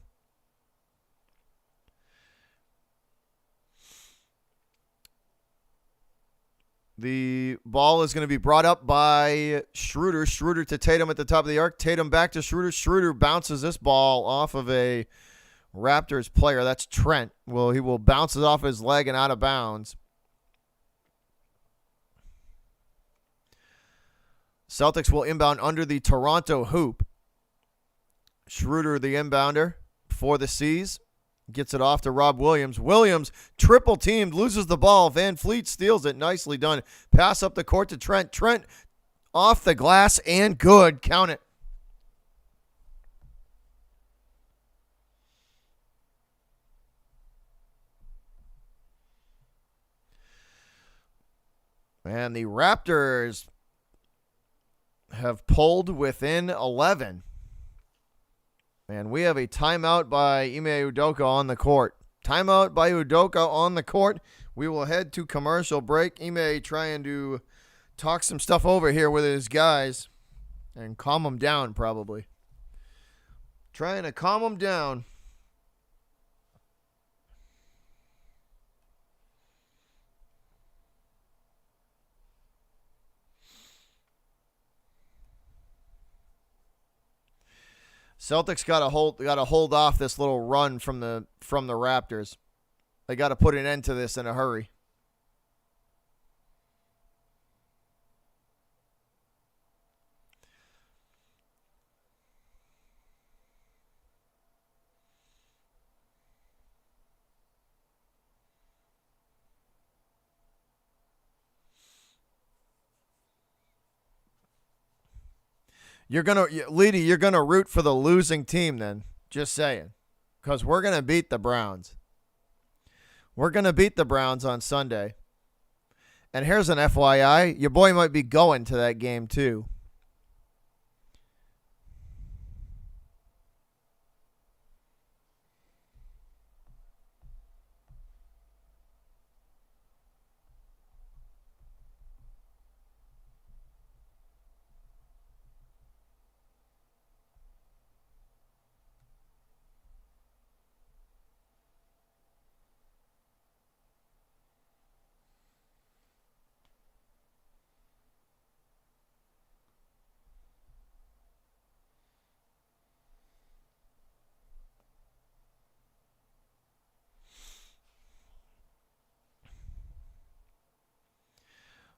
The ball is going to be brought up by Schroeder. Schroeder to Tatum at the top of the arc. Tatum back to Schroeder. Schroeder bounces this ball off of a Raptors player. That's Trent. Well, he will bounce it off his leg and out of bounds. Celtics will inbound under the Toronto hoop. Schroeder, the inbounder for the C's. Gets it off to Rob Williams. Williams, triple teamed, loses the ball. Van Fleet steals it. Nicely done. Pass up the court to Trent. Trent off the glass and good. Count it. And the Raptors have pulled within 11. And we have a timeout by Ime Udoka on the court. Timeout by Udoka on the court. We will head to commercial break. Ime trying to talk some stuff over here with his guys and calm them down, probably. Trying to calm them down. Celtics got to hold off this little run from the Raptors. They got to put an end to this in a hurry. You're gonna root for the losing team then. Just saying. Because we're gonna beat the Browns. We're gonna beat the Browns on Sunday. And here's an FYI. Your boy might be going to that game too.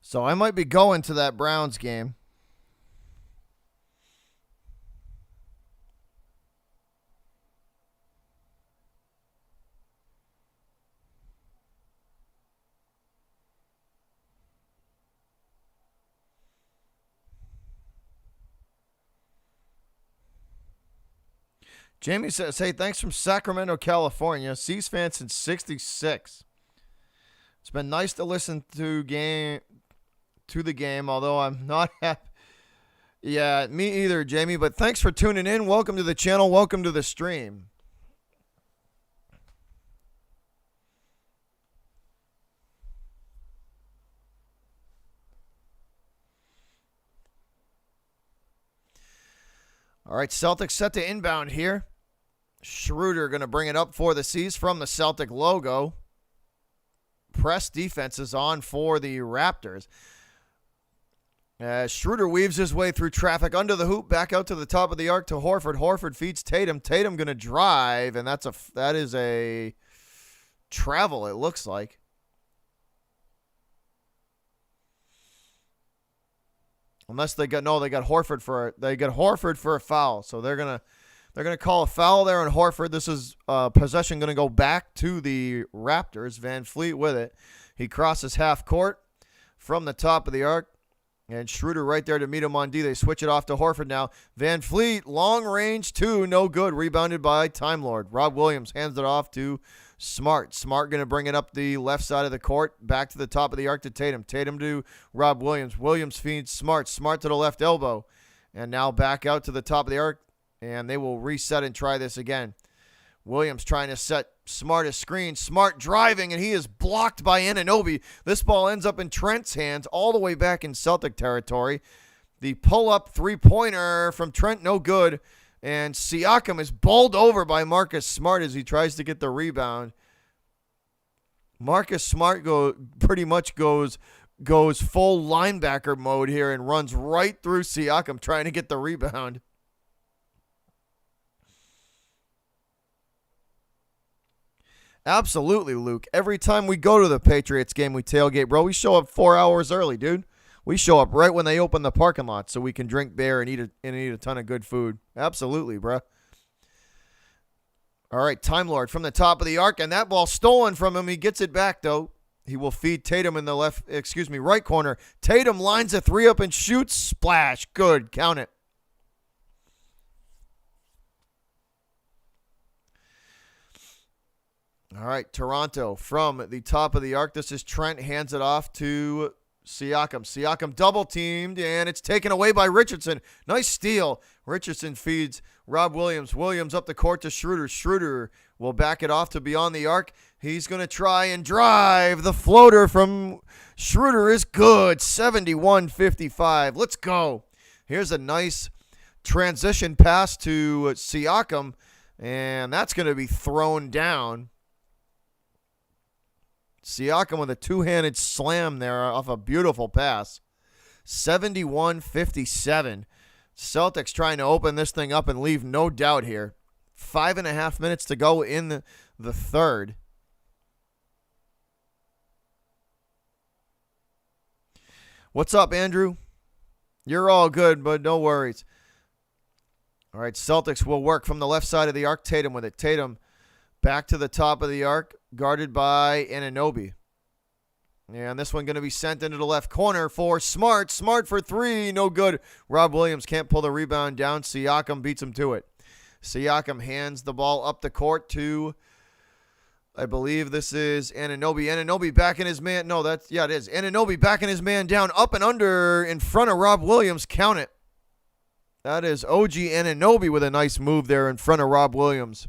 So I might be going to that Browns game. Jamie says, hey, thanks from Sacramento, California. C's fan since 66. It's been nice to listen to the game, although I'm not happy. Yeah, me either, Jamie, but thanks for tuning in. Welcome to the channel. Welcome to the stream. All right, Celtics set to inbound here. Schroeder going to bring it up for the C's from the Celtic logo. Press defense is on for the Raptors. Schroeder weaves his way through traffic under the hoop, back out to the top of the arc to Horford. Horford feeds Tatum. Tatum going to drive, and that is a travel, it looks like. Unless they got Horford for a foul. So they're gonna call a foul there on Horford. This is possession going to go back to the Raptors. Van Fleet with it. He crosses half court from the top of the arc. And Schroeder right there to meet him on D. They switch it off to Horford now. Van Fleet, long range two, no good. Rebounded by Time Lord. Rob Williams hands it off to Smart. Smart going to bring it up the left side of the court. Back to the top of the arc to Tatum. Tatum to Rob Williams. Williams feeds Smart. Smart to the left elbow. And now back out to the top of the arc. And they will reset and try this again. Williams trying to set Smart a screen. Smart driving, and he is blocked by Anunoby. This ball ends up in Trent's hands all the way back in Celtic territory. The pull-up three-pointer from Trent, no good. And Siakam is bowled over by Marcus Smart as he tries to get the rebound. Marcus Smart pretty much goes full linebacker mode here and runs right through Siakam trying to get the rebound. Absolutely, Luke. Every time we go to the Patriots game, we tailgate, bro. We show up 4 hours early, dude. We show up right when they open the parking lot so we can drink beer and eat a ton of good food. Absolutely, bro. All right, Time Lord from the top of the arc, and that ball stolen from him. He gets it back, though. He will feed Tatum in the right corner. Tatum lines a three up and shoots. Splash. Good. Count it. All right, Toronto from the top of the arc. This is Trent. Hands it off to Siakam double teamed, and it's taken away by Richardson. Nice steal. Richardson feeds Rob Williams. Williams up the court to Schroeder. Schroeder will back it off to beyond the arc. He's going to try and drive. The floater from Schroeder is good. 71-55. Let's go. Here's a nice transition pass to Siakam, and that's going to be thrown down. Siakam with a two-handed slam there off a beautiful pass. 71-57. Celtics trying to open this thing up and leave no doubt here. 5.5 minutes to go in the third. What's up, Andrew? You're all good, but no worries. All right, Celtics will work from the left side of the arc. Tatum with it. Tatum back to the top of the arc, guarded by Anunoby. And this one going to be sent into the left corner for Smart. Smart for three. No good. Rob Williams can't pull the rebound down. Siakam beats him to it. Siakam hands the ball up the court to, I believe this is Anunoby. Anunoby backing his man. No, it is. Anunoby backing his man down, up and under in front of Rob Williams. Count it. That is OG Anunoby with a nice move there in front of Rob Williams.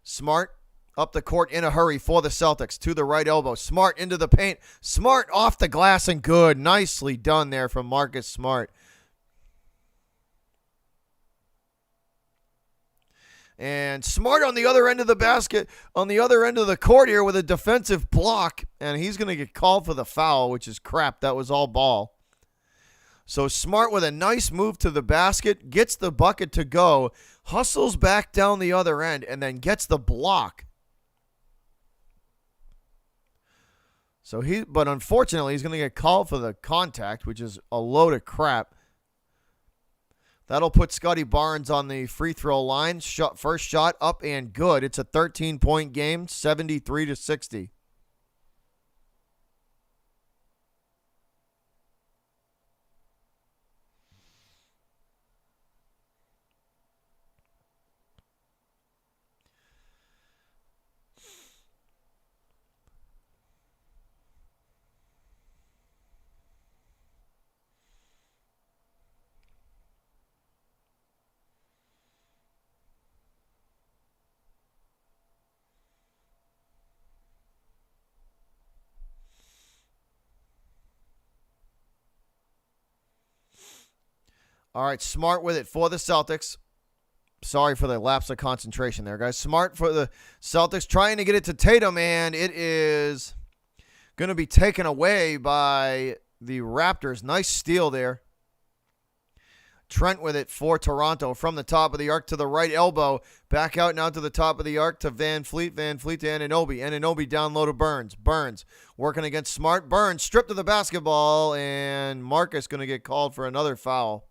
Smart up the court in a hurry for the Celtics to the right elbow. Smart into the paint. Smart off the glass and good. Nicely done there from Marcus Smart. And Smart on the other end of the basket, on the other end of the court here with a defensive block. And he's going to get called for the foul, which is crap. That was all ball. So Smart with a nice move to the basket, gets the bucket to go, hustles back down the other end, and then gets the block. But unfortunately, he's going to get called for the contact, which is a load of crap. That'll put Scotty Barnes on the free throw line. First shot up and good. It's a 13-point game, 73-60. All right, Smart with it for the Celtics. Sorry for the lapse of concentration there, guys. Smart for the Celtics, trying to get it to Tatum, and it is going to be taken away by the Raptors. Nice steal there. Trent with it for Toronto from the top of the arc to the right elbow. Back out now to the top of the arc to Van Fleet. Van Fleet to Anunoby. Anunoby down low to Burns. Burns working against Smart. Burns stripped of the basketball, and Marcus going to get called for another foul.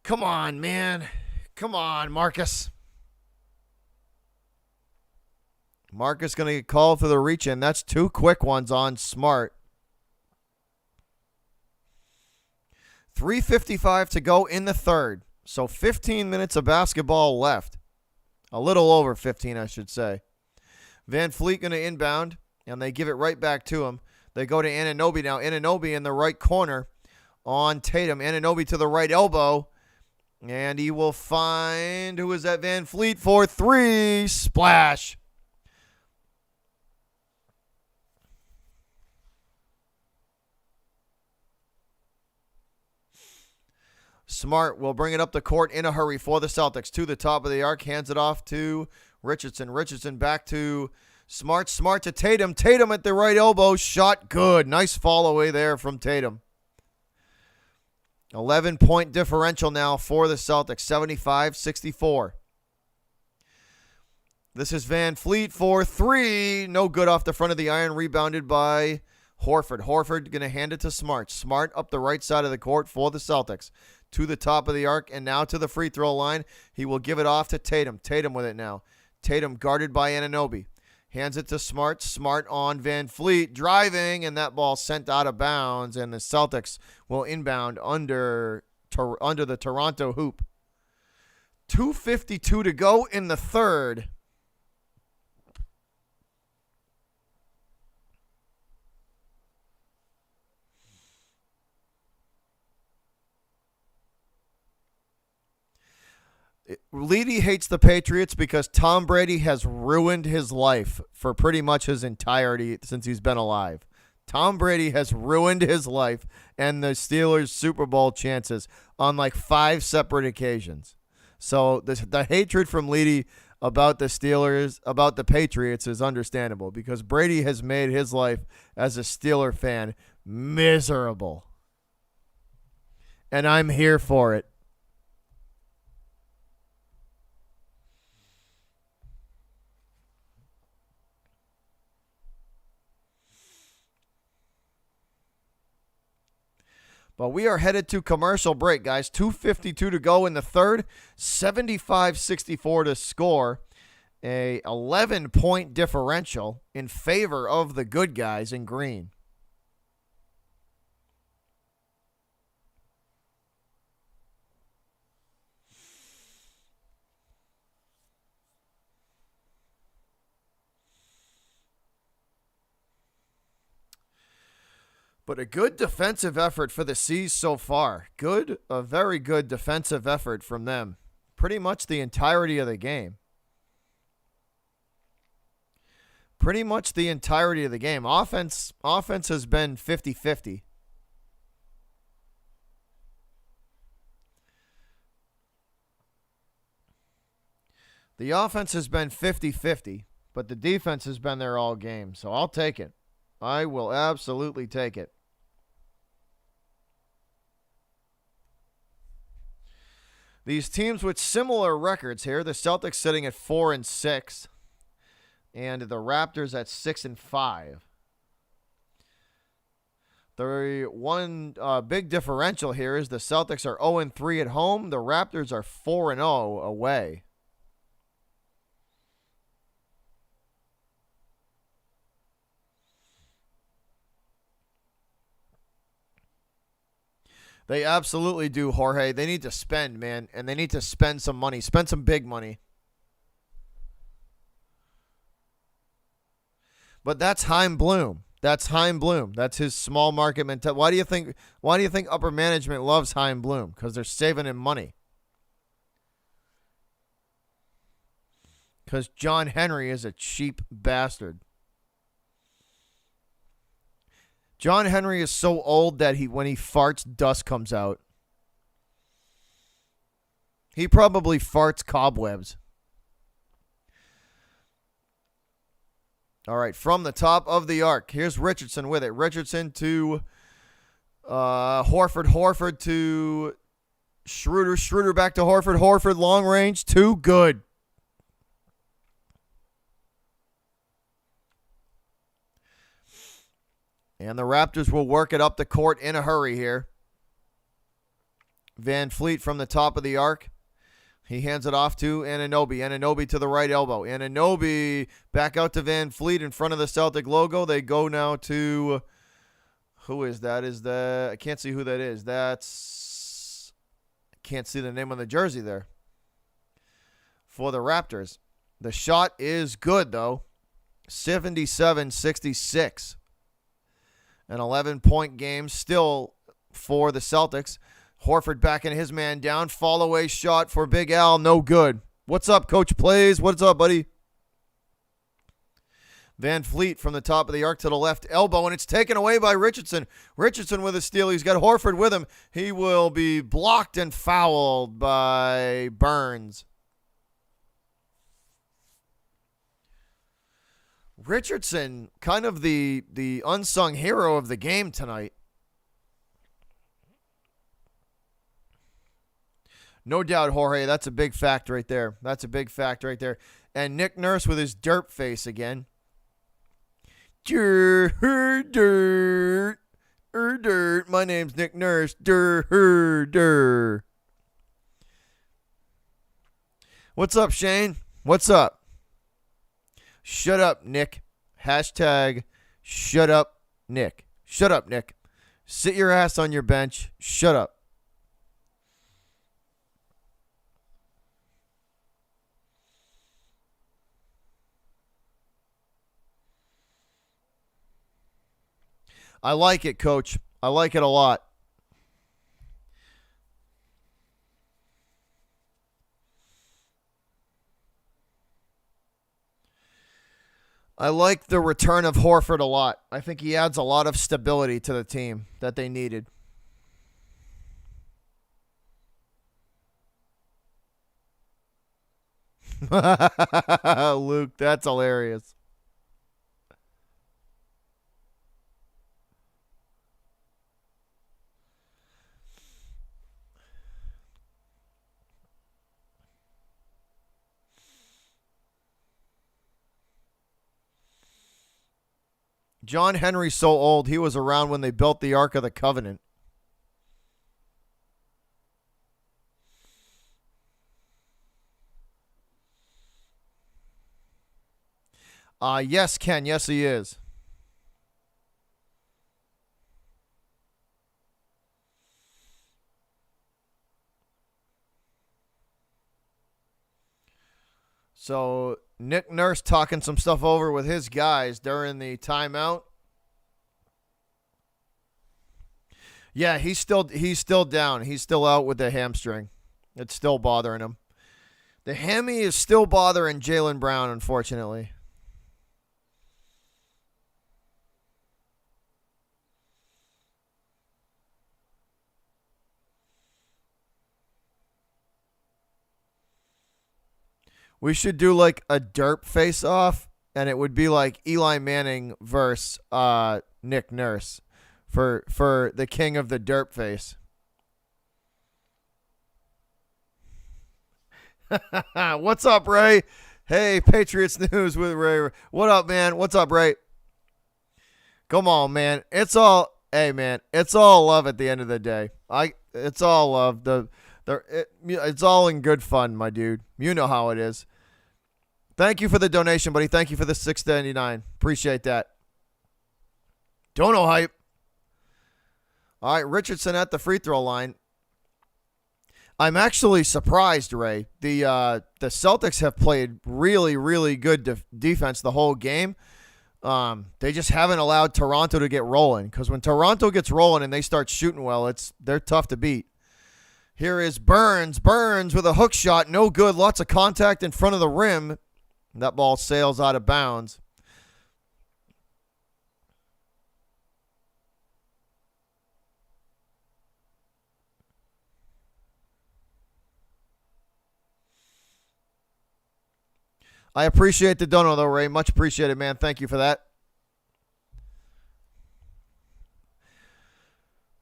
Come on, man. Come on, Marcus. Marcus going to get called for the reach, and that's two quick ones on Smart. 3:55 to go in the third. So 15 minutes of basketball left. A little over 15, I should say. Van Fleet going to inbound, and they give it right back to him. They go to Anunoby now. Anunoby in the right corner on Tatum. Anunoby to the right elbow. And he will find, who is that, Van Fleet for three. Splash. Smart will bring it up the court in a hurry for the Celtics to the top of the arc. Hands it off to Richardson. Richardson back to Smart. Smart to Tatum. Tatum at the right elbow. Shot good. Nice fall away there from Tatum. 11-point differential now for the Celtics, 75-64. This is Van Fleet for three. No good off the front of the iron, rebounded by Horford. Horford going to hand it to Smart. Smart up the right side of the court for the Celtics. To the top of the arc and now to the free throw line. He will give it off to Tatum. Tatum with it now. Tatum guarded by Anunoby. Hands it to Smart. Smart on Van Fleet. Driving, and that ball sent out of bounds. And the Celtics will inbound under the Toronto hoop. 2:52 to go in the third. Leedy hates the Patriots because Tom Brady has ruined his life for pretty much his entirety since he's been alive. Tom Brady has ruined his life and the Steelers' Super Bowl chances on like 5 separate occasions. So the hatred from Leedy about the Steelers, about the Patriots is understandable because Brady has made his life as a Steeler fan miserable. And I'm here for it. But we are headed to commercial break, guys. 2:52 to go in the third. 75-64 to score. A 11-point differential in favor of the good guys in green. But a good defensive effort for the C's so far. A very good defensive effort from them. Pretty much the entirety of the game. Offense has been 50-50. The offense has been 50-50, but the defense has been there all game. So I'll take it. I will absolutely take it. These teams with similar records here, the Celtics sitting at 4-6, and the Raptors at 6-5. The one big differential here is the Celtics are 0-3 at home. The Raptors are 4-0 away. They absolutely do, Jorge. They need to spend, man, and they need to spend some money. Spend some big money. But that's Chaim Bloom. That's his small market mentality. Why do you think upper management loves Chaim Bloom? Because they're saving him money. Because John Henry is a cheap bastard. John Henry is so old that when he farts, dust comes out. He probably farts cobwebs. All right, from the top of the arc, here's Richardson with it. Richardson to Horford. Horford to Schroeder. Schroeder back to Horford. Horford long range. Too good. And the Raptors will work it up the court in a hurry here. Van Fleet from the top of the arc. He hands it off to Anunoby. Anunoby to the right elbow. Anunoby back out to Van Fleet in front of the Celtic logo. They go now to... Who is that? I can't see who that is. I can't see the name on the jersey there. For the Raptors. The shot is good, though. 77-66. An 11-point game still for the Celtics. Horford backing his man down. Fall away shot for Big Al. No good. What's up, Coach Plays? What's up, buddy? Van Fleet from the top of the arc to the left elbow, and it's taken away by Richardson. Richardson with a steal. He's got Horford with him. He will be blocked and fouled by Burns. Richardson, kind of the unsung hero of the game tonight. No doubt, Jorge. That's a big fact right there. And Nick Nurse with his derp face again. Dirt. My name's Nick Nurse. Dirt. What's up, Shane? What's up? Shut up, Nick. Hashtag shut up, Nick. Shut up, Nick. Sit your ass on your bench. Shut up. I like it, Coach. I like it a lot. I like the return of Horford a lot. I think he adds a lot of stability to the team that they needed. Luke, that's hilarious. John Henry's so old, he was around when they built the Ark of the Covenant. Yes, Ken. Yes, he is. So Nick Nurse talking some stuff over with his guys during the timeout. Yeah, he's still down. He's still out with the hamstring. It's still bothering him. The hammy is still bothering Jaylen Brown, unfortunately. We should do like a derp face off, and it would be like Eli Manning versus Nick Nurse for the king of the derp face. What's up, Ray? Hey, Patriots News with Ray. What up, man? What's up, Ray? Come on, man. Hey, man. It's all love at the end of the day. It's all love. It's all in good fun, my dude. You know how it is. Thank you for the donation, buddy. Thank you for the $6.99. Appreciate that. Dono hype. All right, Richardson at the free throw line. I'm actually surprised, Ray. The Celtics have played really, really good defense the whole game. They just haven't allowed Toronto to get rolling, because when Toronto gets rolling and they start shooting well, they're tough to beat. Here is Burns. Burns with a hook shot. No good. Lots of contact in front of the rim. That ball sails out of bounds. I appreciate the dono, though, Ray. Much appreciated, man. Thank you for that.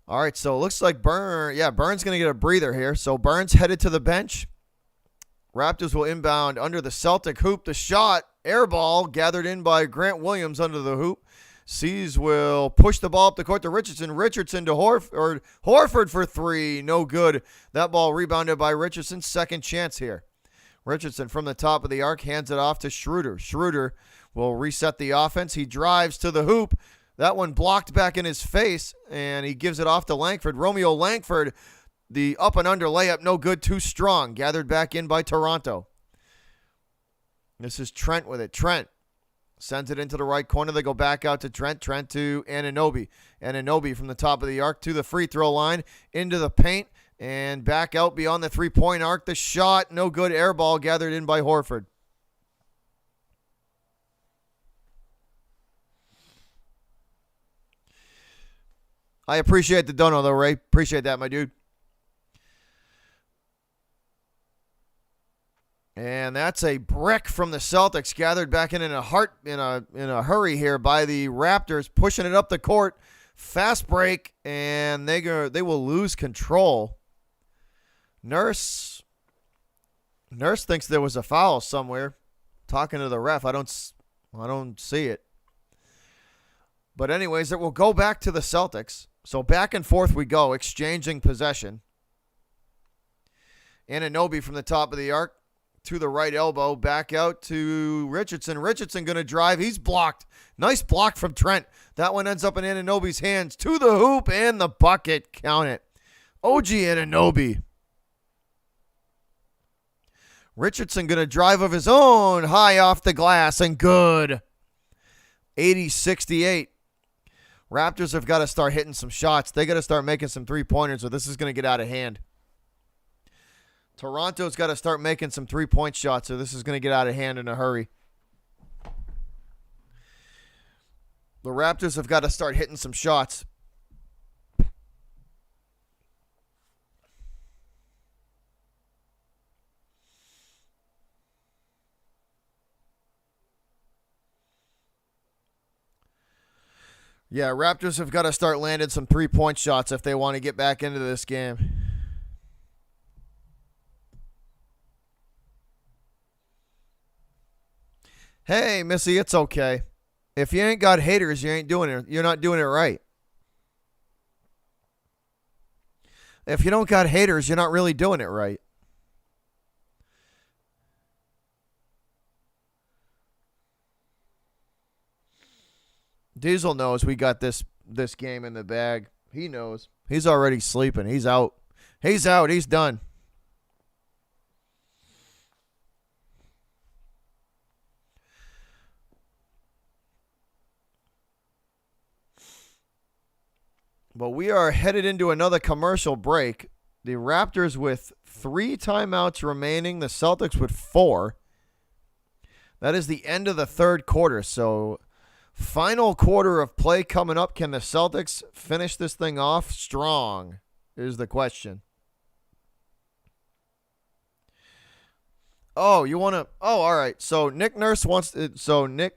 All right, so it looks like Burns going to get a breather here. So Burns headed to the bench. Raptors will inbound under the Celtic hoop. The shot, air ball, gathered in by Grant Williams under the hoop. Seas will push the ball up the court to Richardson. Richardson to Horford for three. No good. That ball rebounded by Richardson. Second chance here. Richardson from the top of the arc hands it off to Schroeder. Schroeder will reset the offense. He drives to the hoop. That one blocked back in his face, and he gives it off to Langford. Romeo Langford, the up and under layup, no good, too strong. Gathered back in by Toronto. This is Trent with it. Trent sends it into the right corner. They go back out to Trent. Trent to Anunoby. Anunoby from the top of the arc to the free throw line, into the paint, and back out beyond the three-point arc. The shot, no good. Air ball gathered in by Horford. I appreciate the dono, though, Ray. Appreciate that, my dude. And that's a brick from the Celtics, gathered back in a hurry here by the Raptors, pushing it up the court. Fast break, and they will lose control. Nurse thinks there was a foul somewhere. Talking to the ref, I don't see it. But anyways, it will go back to the Celtics. So back and forth we go, exchanging possession. Anunoby from the top of the arc to the right elbow, back out to Richardson. Richardson going to drive. He's blocked. Nice block from Trent. That one ends up in Anunoby's hands. To the hoop and the bucket. Count it. OG Anunoby. Richardson going to drive of his own, high off the glass, and good. 80-68. Raptors have got to start hitting some shots. They got to start making some three-pointers, or this is going to get out of hand. Toronto's got to start making some three-point shots, or this is going to get out of hand in a hurry. The Raptors have got to start hitting some shots. Yeah, Raptors have got to start landing some three-point shots if they want to get back into this game. Hey, Missy, it's okay. If you ain't got haters, you ain't doing it. You're not doing it right. If you don't got haters, you're not really doing it right. Diesel knows we got this game in the bag. He knows. He's already sleeping. He's out. He's out. He's done. But we are headed into another commercial break. The Raptors with 3 timeouts remaining. The Celtics with 4. That is the end of the third quarter. So, final quarter of play coming up. Can the Celtics finish this thing off strong? Is the question. Oh, you want to? Oh, all right. So Nick Nurse wants. Nick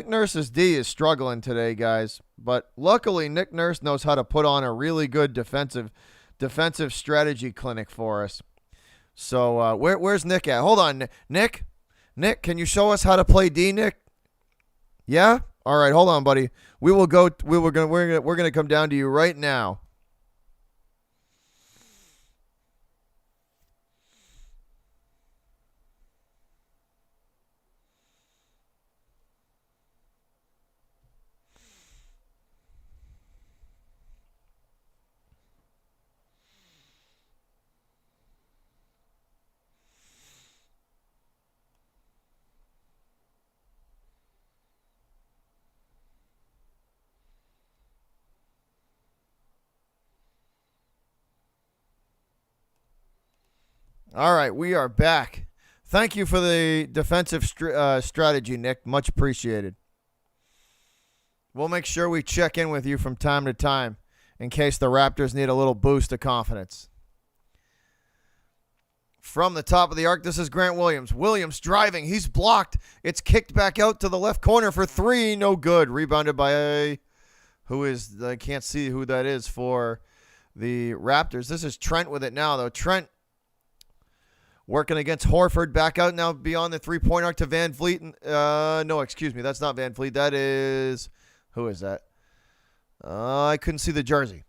Nurse's D is struggling today, guys. But luckily, Nick Nurse knows how to put on a really good defensive strategy clinic for us. So where's Nick at? Hold on, Nick. Nick, can you show us how to play D, Nick? Yeah. All right. Hold on, buddy. We're gonna come down to you right now. All right, we are back. Thank you for the defensive strategy, Nick. Much appreciated. We'll make sure we check in with you from time to time in case the Raptors need a little boost of confidence. From the top of the arc, this is Grant Williams. Williams driving. He's blocked. It's kicked back out to the left corner for 3. No good. Rebounded by I can't see who that is for the Raptors. This is Trent with it now, though. Trent working against Horford. Back out now beyond the three-point arc to Van Vliet. No, excuse me. That's not Van Vliet. That is... Who is that? I couldn't see the jersey.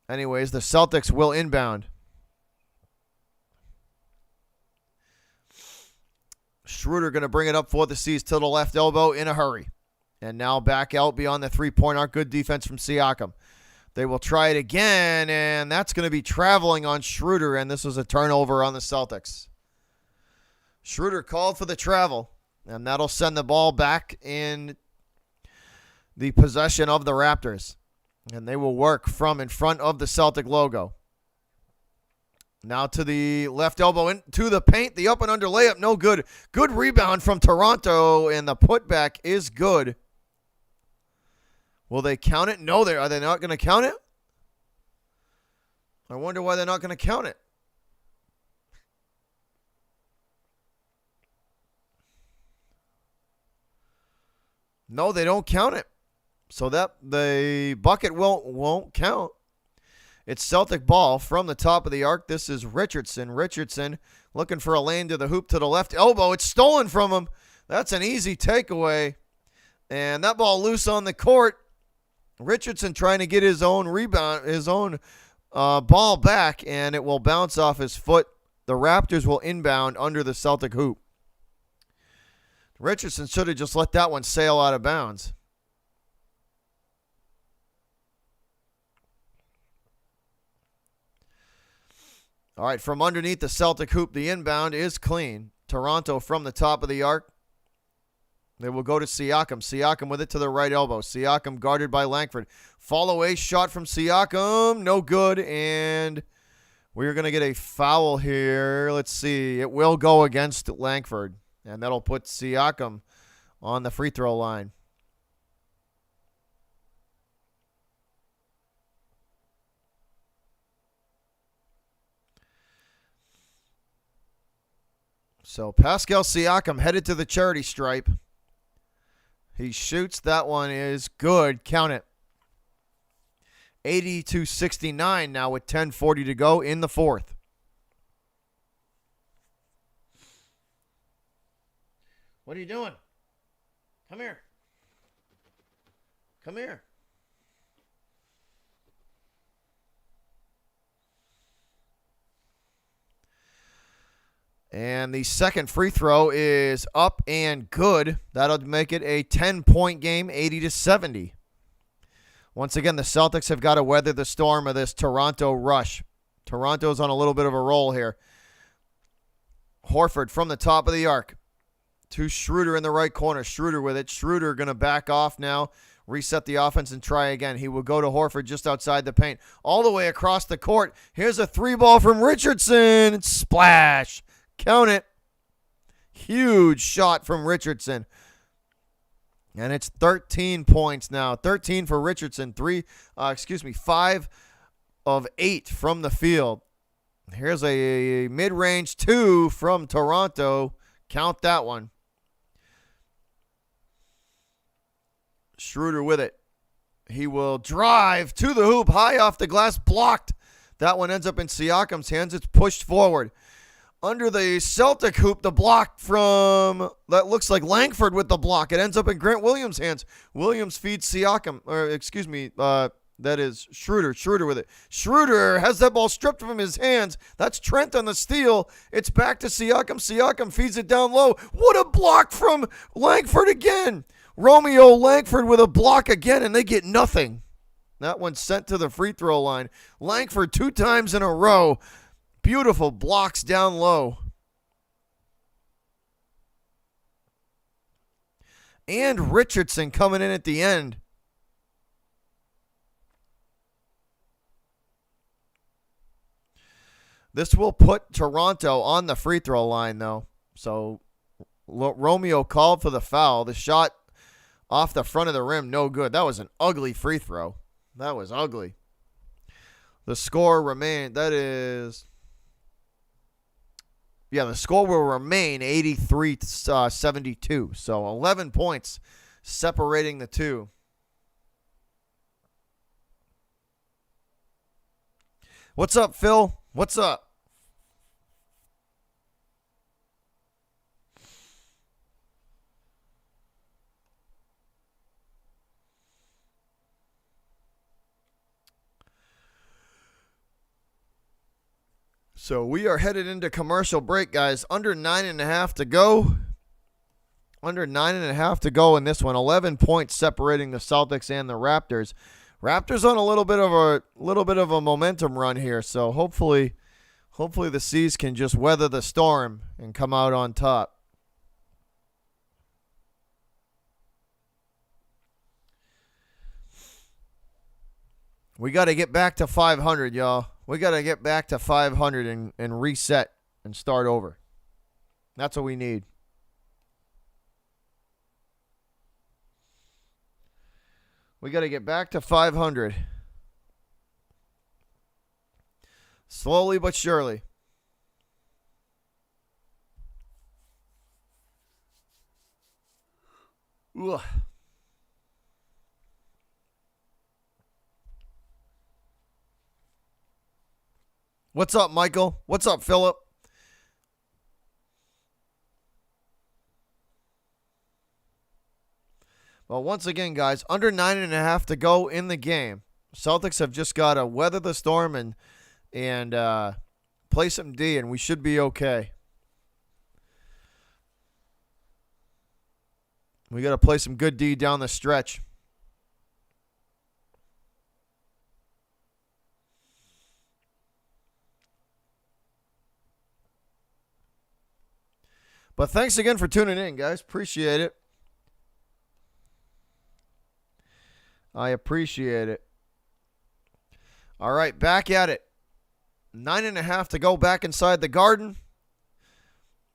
Anyways, the Celtics will inbound. Schroeder going to bring it up for the C's to the left elbow in a hurry. And now back out beyond the three-point arc. Good defense from Siakam. They will try it again, and that's going to be traveling on Schroeder, and this was a turnover on the Celtics. Schroeder called for the travel, and that'll send the ball back in the possession of the Raptors. And they will work from in front of the Celtic logo. Now to the left elbow, into the paint, the up and under layup, no good. Good rebound from Toronto, and the putback is good. Will they count it? No, are they not going to count it? I wonder why they're not going to count it. No, they don't count it. So that the bucket won't count. It's Celtic ball from the top of the arc. This is Richardson. Richardson looking for a lane to the hoop to the left elbow. It's stolen from him. That's an easy takeaway. And that ball loose on the court. Richardson trying to get his own rebound, his own ball back, and it will bounce off his foot. The Raptors will inbound under the Celtic hoop. Richardson should have just let that one sail out of bounds. All right, from underneath the Celtic hoop, the inbound is clean. Toronto from the top of the arc. They will go to Siakam. Siakam with it to the right elbow. Siakam guarded by Langford. Fall away shot from Siakam. No good. And we're going to get a foul here. Let's see. It will go against Langford. And that'll put Siakam on the free throw line. So Pascal Siakam headed to the charity stripe. He shoots. That one is good. Count it. 80-69 now with 10:40 to go in the fourth. What are you doing? Come here. Come here. And the second free throw is up and good. That'll make it a 10-point game, 80-70. Once again, the Celtics have got to weather the storm of this Toronto rush. Toronto's on a little bit of a roll here. Horford from the top of the arc to Schroeder in the right corner. Schroeder with it. Schroeder going to back off now, reset the offense, and try again. He will go to Horford just outside the paint. All the way across the court. Here's a three ball from Richardson. Splash. Count it. Huge shot from Richardson. And it's 13 points now. 13 for Richardson. 5 of 8 from the field. Here's a mid-range 2 from Toronto. Count that one. Schroeder with it. He will drive to the hoop. High off the glass. Blocked. That one ends up in Siakam's hands. It's pushed forward. Under the Celtic hoop, the block from, that looks like Langford with the block. It ends up in Grant Williams' hands. Williams feeds Siakam, that is Schroeder. Schroeder with it. Schroeder has that ball stripped from his hands. That's Trent on the steal. It's back to Siakam. Siakam feeds it down low. What a block from Langford again. Romeo Langford with a block again, and they get nothing. That one's sent to the free throw line. Langford 2 times in a row. Beautiful blocks down low. And Richardson coming in at the end. This will put Toronto on the free throw line, though. So Romeo called for the foul. The shot off the front of the rim, no good. That was an ugly free throw. That was ugly. The score remained, the score will remain 83-72. So 11 points separating the two. What's up, Phil? What's up? So we are headed into commercial break, guys. Under 9.5 to go. Under 9.5 to go in this one. 11 points separating the Celtics and the Raptors. Raptors on a little bit of a momentum run here. So hopefully the C's can just weather the storm and come out on top. We got to get back to 500, y'all. We got to get back to 500 and reset and start over. That's what we need. We got to get back to 500. Slowly but surely. Ugh. What's up, Michael? What's up, Philip? Well, once again, guys, under 9.5 to go in the game. Celtics have just got to weather the storm and play some D, and we should be okay. We got to play some good D down the stretch. But thanks again for tuning in, guys. Appreciate it. I appreciate it. All right, back at it. 9.5 to go back inside the Garden.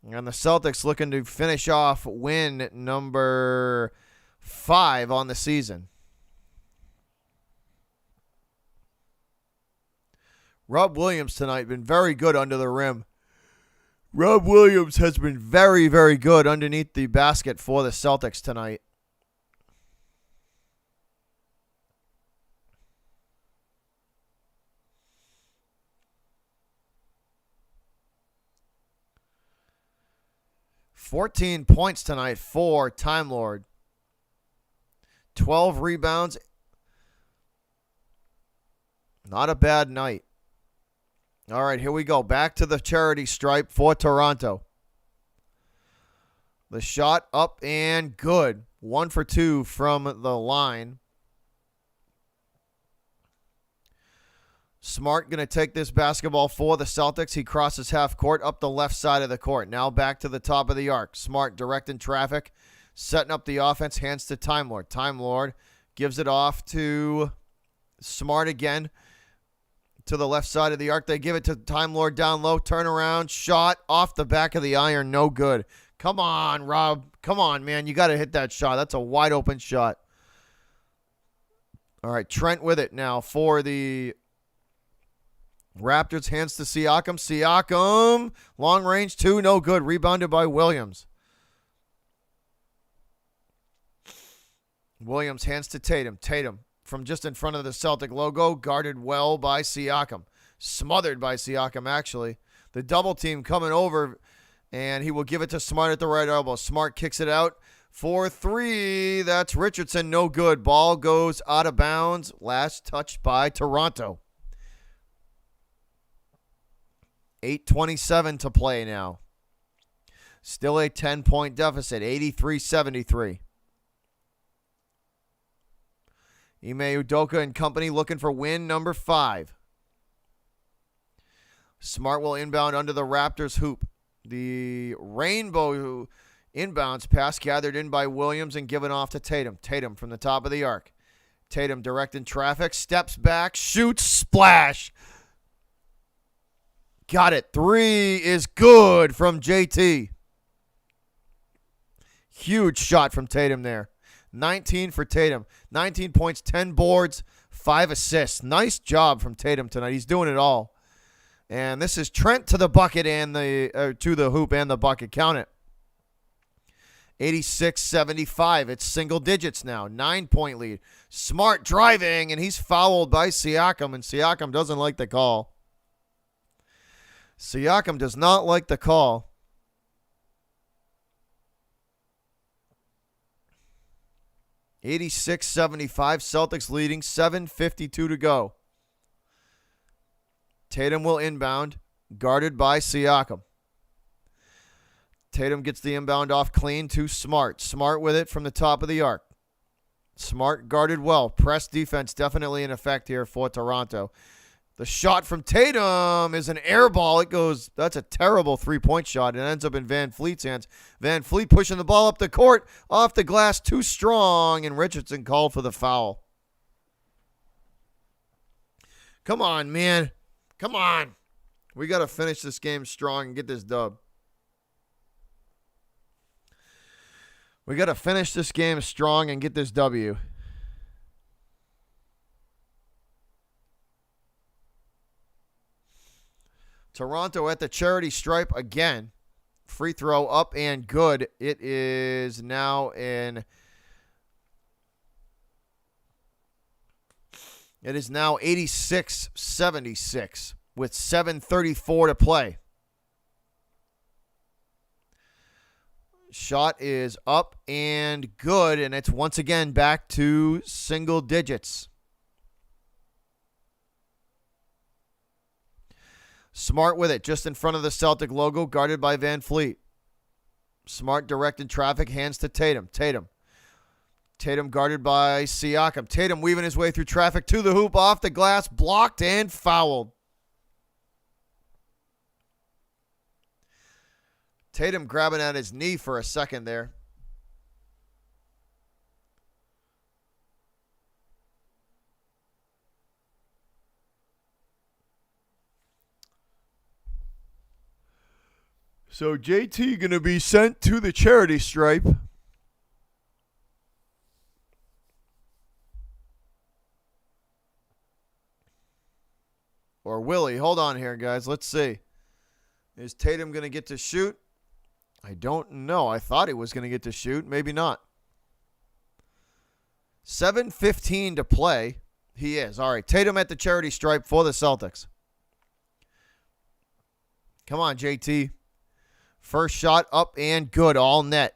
And the Celtics looking to finish off win number 5 on the season. Rob Williams tonight been very good under the rim. Rob Williams has been very, very good underneath the basket for the Celtics tonight. $14 points tonight for Time Lord. 12 rebounds. Not a bad night. All right, here we go. Back to the charity stripe for Toronto. The shot up and good. 1 for 2 from the line. Smart going to take this basketball for the Celtics. He crosses half court up the left side of the court. Now back to the top of the arc. Smart directing traffic. Setting up the offense. Hands to Time Lord. Time Lord gives it off to Smart again. To the left side of the arc. They give it to Time Lord down low. Turnaround. Shot off the back of the iron. No good. Come on, Rob. Come on, man. You got to hit that shot. That's a wide open shot. All right. Trent with it now for the Raptors. Hands to Siakam. Siakam. Long range 2. No good. Rebounded by Williams. Williams hands to Tatum. Tatum. From just in front of the Celtic logo, guarded well by Siakam. Smothered by Siakam, actually. The double team coming over, and he will give it to Smart at the right elbow. Smart kicks it out for 3. That's Richardson, no good. Ball goes out of bounds. Last touch by Toronto. 8:27 to play now. Still a 10-point deficit, 83-73. Ime Udoka and company looking for win number 5. Smart will inbound under the Raptors hoop. The rainbow inbounds pass gathered in by Williams and given off to Tatum. Tatum from the top of the arc. Tatum directing traffic. Steps back. Shoots. Splash. Got it. 3 is good from JT. Huge shot from Tatum there. 19 for Tatum. 19 points, 10 boards, 5 assists. Nice job from Tatum tonight. He's doing it all. And this is Trent to the bucket and to the hoop and the bucket. Count it. 86-75. It's single digits now. 9-point lead. Smart driving, and he's fouled by Siakam, and Siakam doesn't like the call. Siakam does not like the call. $86-75, Celtics leading, 7:52 to go. Tatum will inbound, guarded by Siakam. Tatum gets the inbound off clean to Smart. Smart with it from the top of the arc. Smart guarded well. Press defense definitely in effect here for Toronto. The shot from Tatum is an air ball. It goes, that's a terrible 3-point shot. It ends up in Van Fleet's hands. Van Fleet pushing the ball up the court, off the glass, too strong, and Richardson called for the foul. Come on, man. Come on. We got to finish this game strong and get this dub. We got to finish this game strong and get this W. Toronto at the charity stripe again. Free throw up and good. It is now in. It is now 86-76 with 7:34 to play. Shot is up and good, and it's once again back to single digits. Smart with it, just in front of the Celtic logo, guarded by Van Fleet. Smart directing traffic, hands to Tatum. Tatum guarded by Siakam. Tatum weaving his way through traffic to the hoop, off the glass, blocked and fouled. Tatum grabbing at his knee for a second there. So JT going to be sent to the charity stripe. Or will he? Hold on here, guys. Let's see. Is Tatum going to get to shoot? I don't know. I thought he was going to get to shoot. Maybe not. 7:15 to play. He is. All right. Tatum at the charity stripe for the Celtics. Come on, JT. First shot up and good. All net.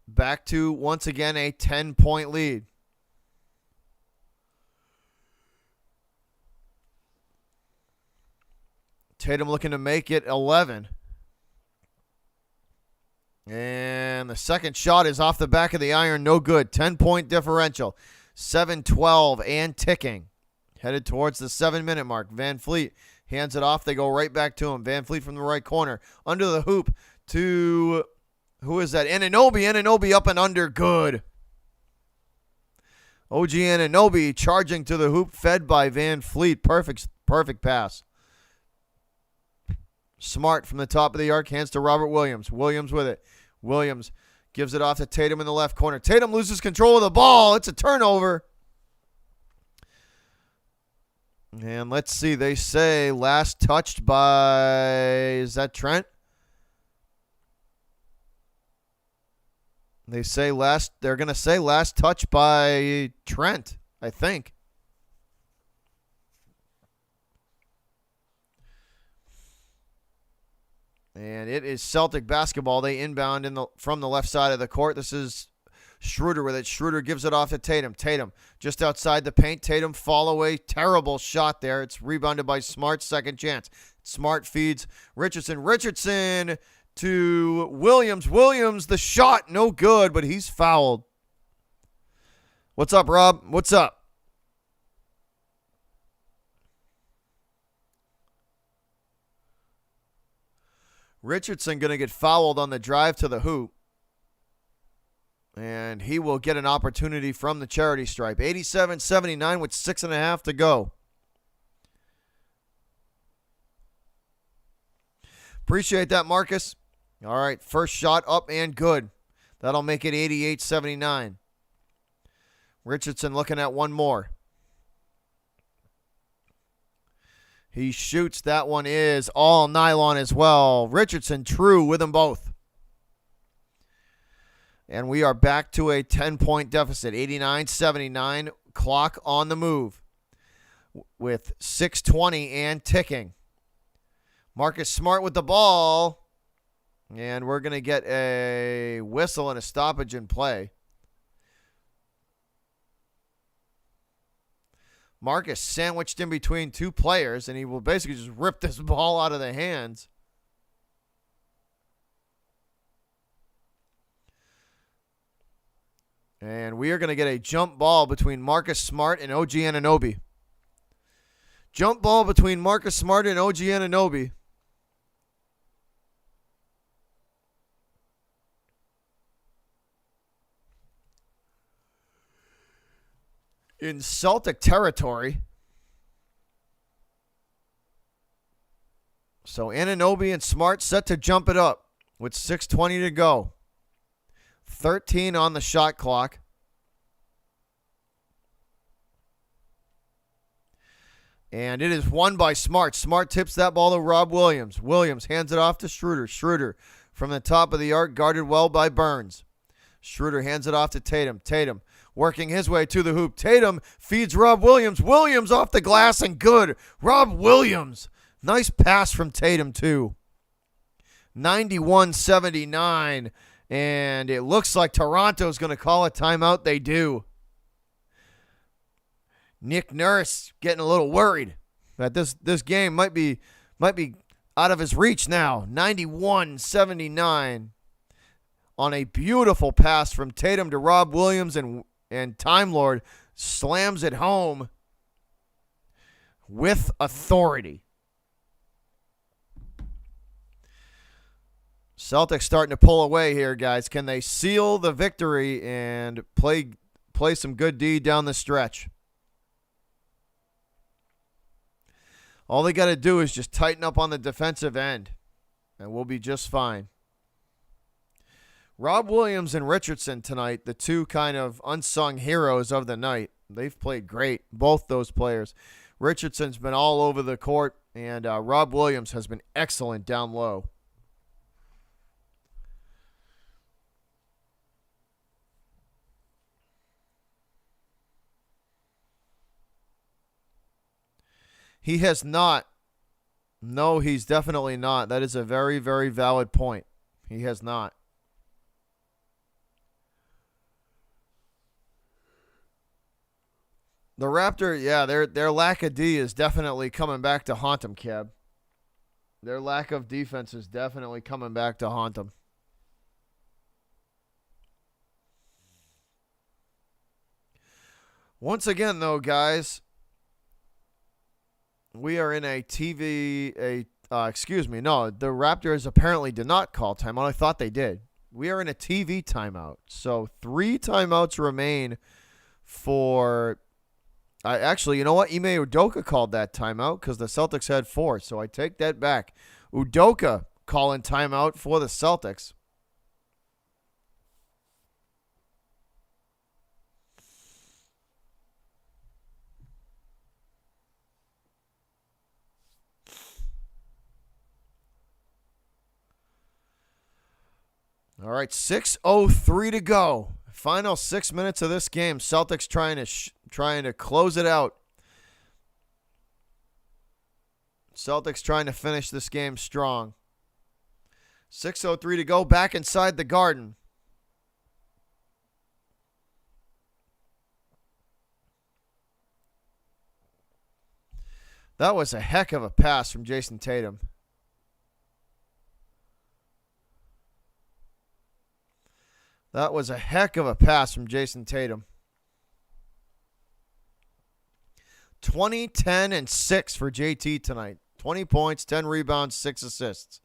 Back to, once again, a 10-point lead. Tatum looking to make it 11. And the second shot is off the back of the iron. No good. 10-point differential. 7-12 and ticking. Headed towards the 7-minute mark. Van Fleet hands it off. They go right back to him. Van Fleet from the right corner. Under the hoop to, who is that? Anunoby. Anunoby up and under. Good. OG Anunoby charging to the hoop. Fed by Van Fleet. Perfect pass. Smart from the top of the arc, hands to Robert Williams. Williams with it. Williams gives it off to Tatum in the left corner. Tatum loses control of the ball. It's a turnover. And let's see. They say last touched by, is that Trent? They're going to say last touch by Trent, I think. And it is Celtic basketball. They inbound from the left side of the court. This is Schroeder with it. Schroeder gives it off to Tatum. Tatum just outside the paint. Tatum fall away. Terrible shot there. It's rebounded by Smart. Second chance. Smart feeds Richardson. Richardson to Williams. Williams, the shot, no good, but he's fouled. What's up, Rob? What's up? Richardson going to get fouled on the drive to the hoop. And he will get an opportunity from the charity stripe. 87-79 with 6.5 to go. Appreciate that, Marcus. All right, first shot up and good. That'll make it 88-79. Richardson looking at one more. He shoots. That one is all nylon as well. Richardson true with them both. And we are back to a 10-point deficit. 89-79. Clock on the move with 6:20 and ticking. Marcus Smart with the ball. And we're going to get a whistle and a stoppage in play. Marcus sandwiched in between two players, and he will basically just rip this ball out of their hands. And we are going to get a jump ball between Marcus Smart and OG Anunoby. Jump ball between Marcus Smart and OG Anunoby. In Celtic territory. So Anunoby and Smart set to jump it up with 6:20 to go. 13 on the shot clock. And it is won by Smart. Smart tips that ball to Rob Williams. Williams hands it off to Schroeder. Schroeder from the top of the arc, guarded well by Burns. Schroeder hands it off to Tatum. Tatum working his way to the hoop. Tatum feeds Rob Williams. Williams off the glass and good. Rob Williams. Nice pass from Tatum, too. 91-79. And it looks like Toronto's going to call a timeout. They do. Nick Nurse getting a little worried that this game might be out of his reach now. 91-79 on a beautiful pass from Tatum to Rob Williams, and Time Lord slams it home with authority. Celtics starting to pull away here, guys. Can they seal the victory and play some good D down the stretch? All they got to do is just tighten up on the defensive end, and we'll be just fine. Rob Williams and Richardson tonight, the two kind of unsung heroes of the night. They've played great, both those players. Richardson's been all over the court, and Rob Williams has been excellent down low. He has not. No, he's definitely not. That is a very, very valid point. He has not. The Raptor, yeah, their lack of D is definitely coming back to haunt them, Kev. Their lack of defense is definitely coming back to haunt them. Once again, though, guys, we are in a the Raptors apparently did not call timeout. I thought they did. We are in a TV timeout. So 3 timeouts remain for... actually, you know what? Ime Udoka called that timeout because the Celtics had 4, so I take that back. Udoka calling timeout for the Celtics. All right, 6:03 to go. Final 6 minutes of this game. Celtics trying to close it out. Celtics trying to finish this game strong. 6:03 to go. Back inside the Garden. That was a heck of a pass from Jason Tatum. That was a heck of a pass from Jason Tatum. 20, 10, and 6 for JT tonight. 20 points, 10 rebounds, 6 assists.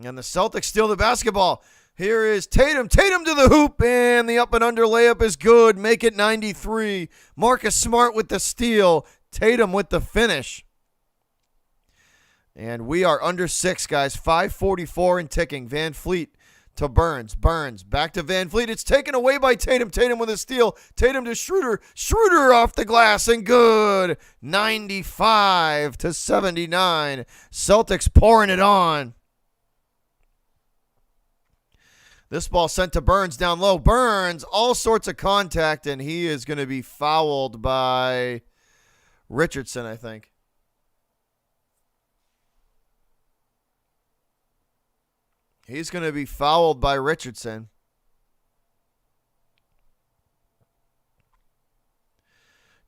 And the Celtics steal the basketball. Here is Tatum. Tatum to the hoop, and the up and under layup is good. Make it 93. Marcus Smart with the steal. Tatum with the finish. And we are under 6, guys. 5:44 and ticking. Van Fleet to Burns. Burns back to Van Fleet. It's taken away by Tatum. Tatum with a steal. Tatum to Schroeder. Schroeder off the glass and good. 95-79. Celtics pouring it on. This ball sent to Burns down low. Burns, all sorts of contact, and he is going to be fouled by Richardson, I think. He's going to be fouled by Richardson.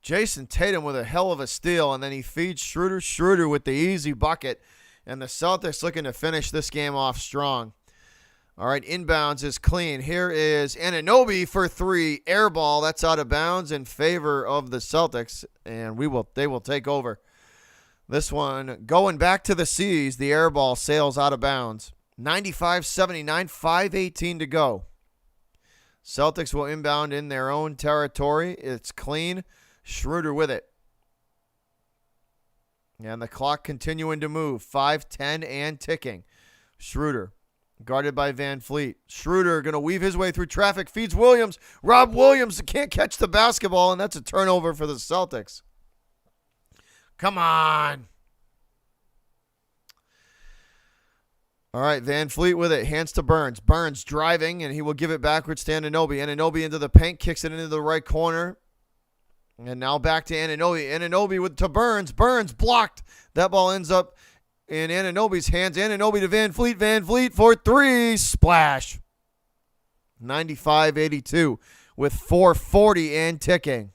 Jason Tatum with a hell of a steal, and then he feeds Schroeder. Schroeder with the easy bucket, and the Celtics looking to finish this game off strong. All right, inbounds is clean. Here is Anunoby for 3. Air ball, that's out of bounds in favor of the Celtics, and they will take over. This one going back to the C's. The air ball sails out of bounds. 95-79, 5:18 to go. Celtics will inbound in their own territory. It's clean. Schroeder with it. And the clock continuing to move. 5:10 and ticking. Schroeder guarded by Van Fleet. Schroeder going to weave his way through traffic. Feeds Williams. Rob Williams can't catch the basketball, and that's a turnover for the Celtics. Come on. All right, Van Fleet with it. Hands to Burns. Burns driving, and he will give it backwards to Anunoby. Anunoby into the paint, kicks it into the right corner. And now back to Anunoby. Anunoby to Burns. Burns blocked. That ball ends up in Anunoby's hands. Anunoby to Van Fleet. Van Fleet for 3. Splash. 95-82 with 4:40 and ticking.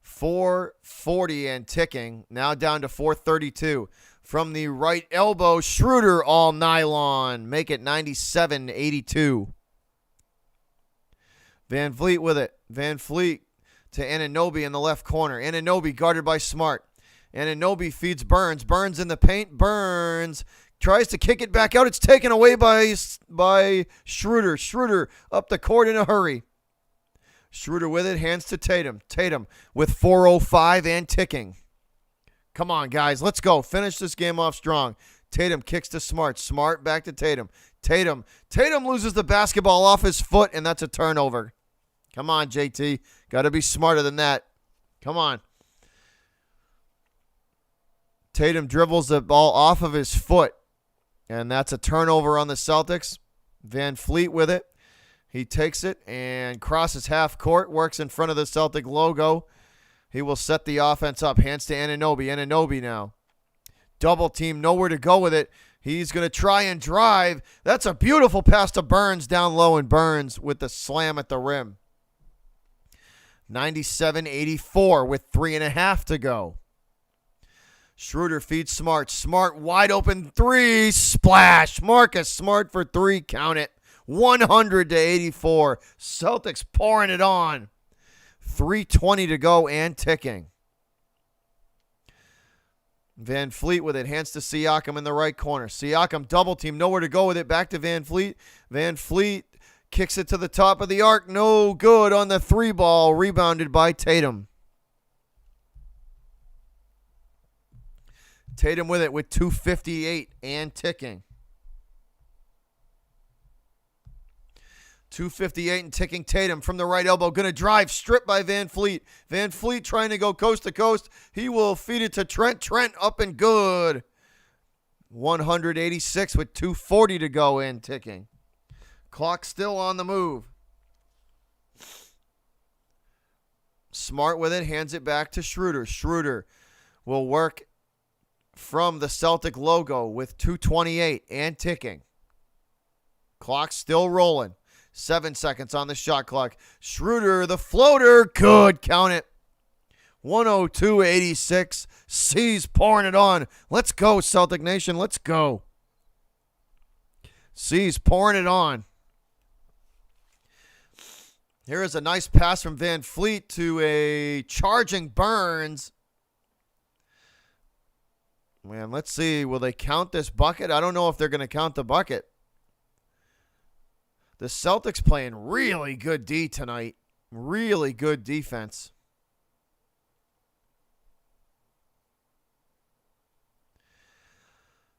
4:40 and ticking. Now down to 4:32. From the right elbow, Schroeder all nylon. Make it 97-82. Van Fleet with it. Van Fleet to Anunoby in the left corner. Anunoby guarded by Smart. Anunoby feeds Burns. Burns in the paint. Burns tries to kick it back out. It's taken away by Schroeder. Schroeder up the court in a hurry. Schroeder with it, hands to Tatum. Tatum with 4:05 and ticking. Come on, guys, let's go. Finish this game off strong. Tatum kicks to Smart. Smart back to Tatum. Tatum loses the basketball off his foot, and that's a turnover. Come on, JT. Got to be smarter than that. Come on. Tatum dribbles the ball off of his foot, and that's a turnover on the Celtics. Van Fleet with it. He takes it and crosses half court, works in front of the Celtic logo. He will set the offense up. Hands to Anunoby. Anunoby now. Double team, nowhere to go with it. He's going to try and drive. That's a beautiful pass to Burns down low, and Burns with the slam at the rim. 97-84 with 3.5 to go. Schroeder feeds Smart. Smart wide open three. Splash. Marcus Smart for three. Count it. 100-84. Celtics pouring it on. 3:20 to go and ticking. Van Fleet with it. Hands to Siakam in the right corner. Siakam double team. Nowhere to go with it. Back to Van Fleet. Van Fleet kicks it to the top of the arc. No good on the three ball. Rebounded by Tatum. Tatum with it with 2:58 and ticking. 2:58 and ticking. Tatum from the right elbow. Going to drive. Stripped by Van Fleet. Van Fleet trying to go coast to coast. He will feed it to Trent. Trent up and good. 186 with 2:40 to go and ticking. Clock still on the move. Smart with it. Hands it back to Schroeder. Schroeder will work from the Celtic logo with 2:28 and ticking. Clock still rolling. 7 seconds on the shot clock. Schroeder, the floater. Good. Count it. 102-86. C's pouring it on. Let's go, Celtic Nation. Let's go. C's pouring it on. Here is a nice pass from Van Fleet to a charging Burns. Man, let's see. Will they count this bucket? I don't know if they're going to count the bucket. The Celtics playing really good D tonight. Really good defense.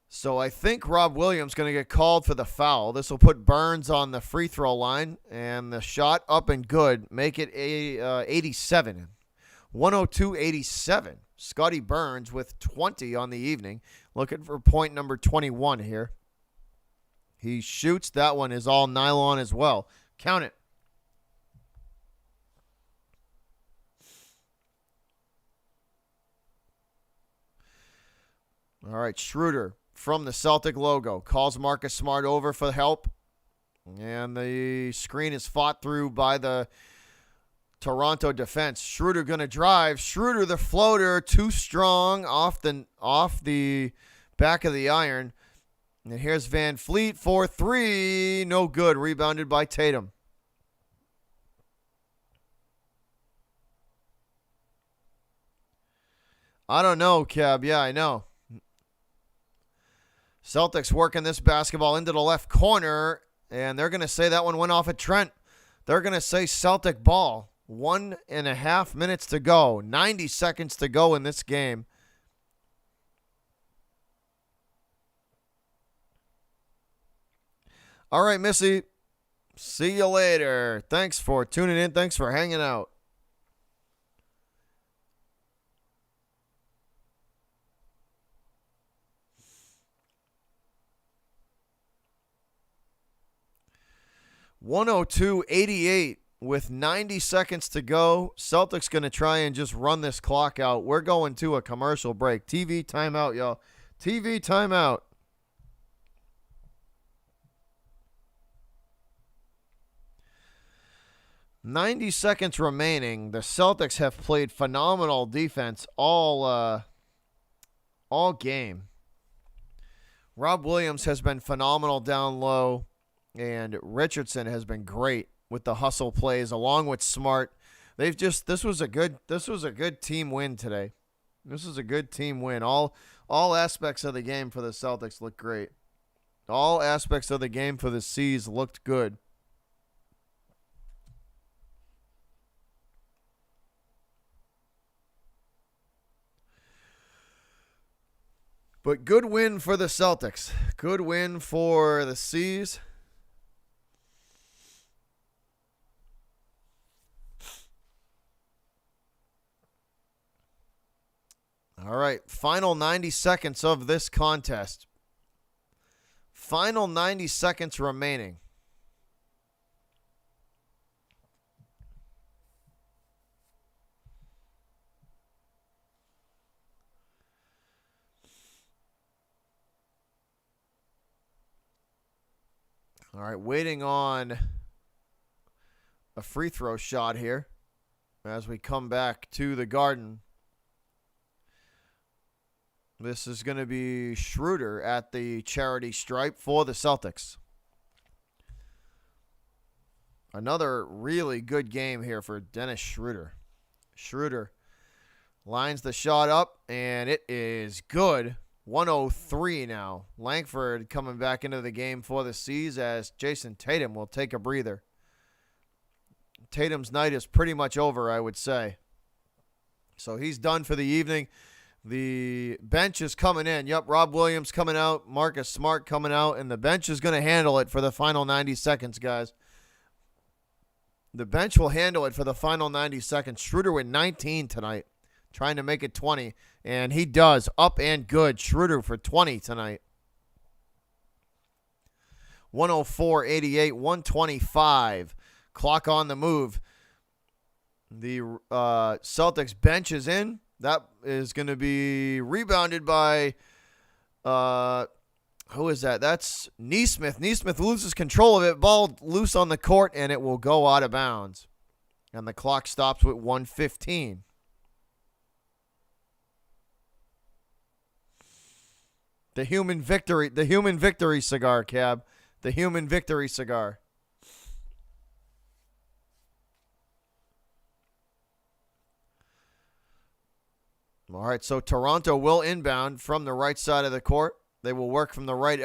So I think Rob Williams going to get called for the foul. This will put Burns on the free throw line. And the shot up and good. Make it 87. 102-87. Scotty Burns with 20 on the evening. Looking for point number 21 here. He shoots. That one is all nylon as well. Count it. All right, Schroeder from the Celtic logo. Calls Marcus Smart over for help. And the screen is fought through by the Toronto defense. Schroeder going to drive. Schroeder the floater. Too strong off the back of the iron. And here's Van Fleet for three. No good. Rebounded by Tatum. I don't know, Cab. Yeah, I know. Celtics working this basketball into the left corner. And they're going to say that one went off at Trent. They're going to say Celtic ball. 1.5 minutes to go. 90 seconds to go in this game. All right, Missy. See you later. Thanks for tuning in. Thanks for hanging out. (102-88) with 90 seconds to go. Celtics going to try and just run this clock out. We're going to a commercial break. TV timeout, y'all. TV timeout. $90 seconds remaining. The Celtics have played phenomenal defense all game. Rob Williams has been phenomenal down low, and Richardson has been great with the hustle plays along with Smart. This was a good team win today. This is a good team win. All aspects of the game for the Celtics looked great. All aspects of the game for the C's looked good. But good win for the Celtics. Good win for the C's. All right, final 90 seconds of this contest. Final 90 seconds remaining. All right, waiting on a free throw shot here as we come back to the Garden. This is going to be Schroeder at the charity stripe for the Celtics. Another really good game here for Dennis Schroeder. Schroeder lines the shot up, and it is good. 103 now. Langford coming back into the game for the C's as Jason Tatum will take a breather. Tatum's night is pretty much over, I would say. So he's done for the evening. The bench is coming in. Yep, Rob Williams coming out, Marcus Smart coming out, and the bench is going to handle it for the final 90 seconds, guys. The bench will handle it for the final 90 seconds. Schroeder with 19 tonight, trying to make it 20, and he does. Up and good. Schroeder for 20 tonight. 104-88, 125. Clock on the move. The Celtics bench is in. That is going to be rebounded by, who is that? That's Nesmith. Nesmith loses control of it. Ball loose on the court, and it will go out of bounds. And the clock stops with 1:15. The human victory cigar, Cab. The human victory cigar. All right, so Toronto will inbound from the right side of the court. They will work from the right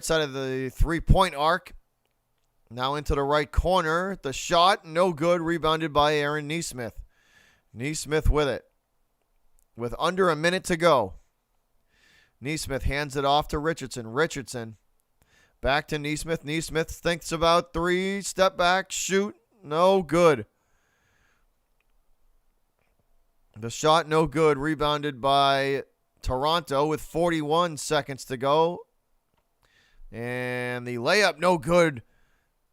side of the three-point arc. Now into the right corner. The shot, no good. Rebounded by Aaron Nesmith. Nesmith with it. With under a minute to go. Nesmith hands it off to Richardson. Richardson back to Nesmith. Nesmith thinks about three. Step back, shoot. No good. The shot no good. Rebounded by Toronto with 41 seconds to go. And the layup no good.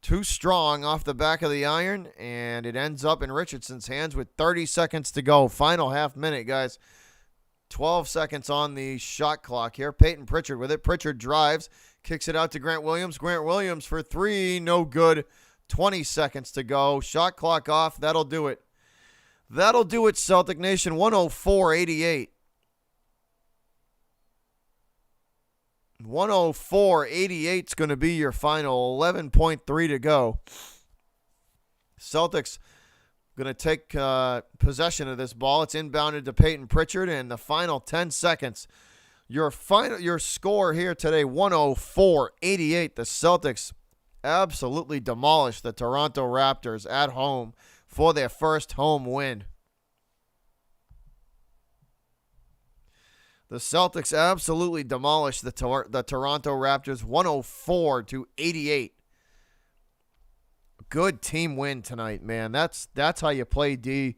Too strong off the back of the iron. And it ends up in Richardson's hands with 30 seconds to go. Final half minute, guys. 12 seconds on the shot clock here. Peyton Pritchard with it. Pritchard drives. Kicks it out to Grant Williams. Grant Williams for three. No good. 20 seconds to go. Shot clock off. That'll do it. That'll do it, Celtic Nation. 104-88. 104-88 is going to be your final. 11.3 to go. Celtics going to take possession of this ball. It's inbounded to Peyton Pritchard, and the final 10 seconds. Your score here today, 104-88. The Celtics absolutely demolished the Toronto Raptors at home for their first home win. The Celtics absolutely demolished the Toronto Raptors 104-88. Good team win tonight, man. That's how you play D.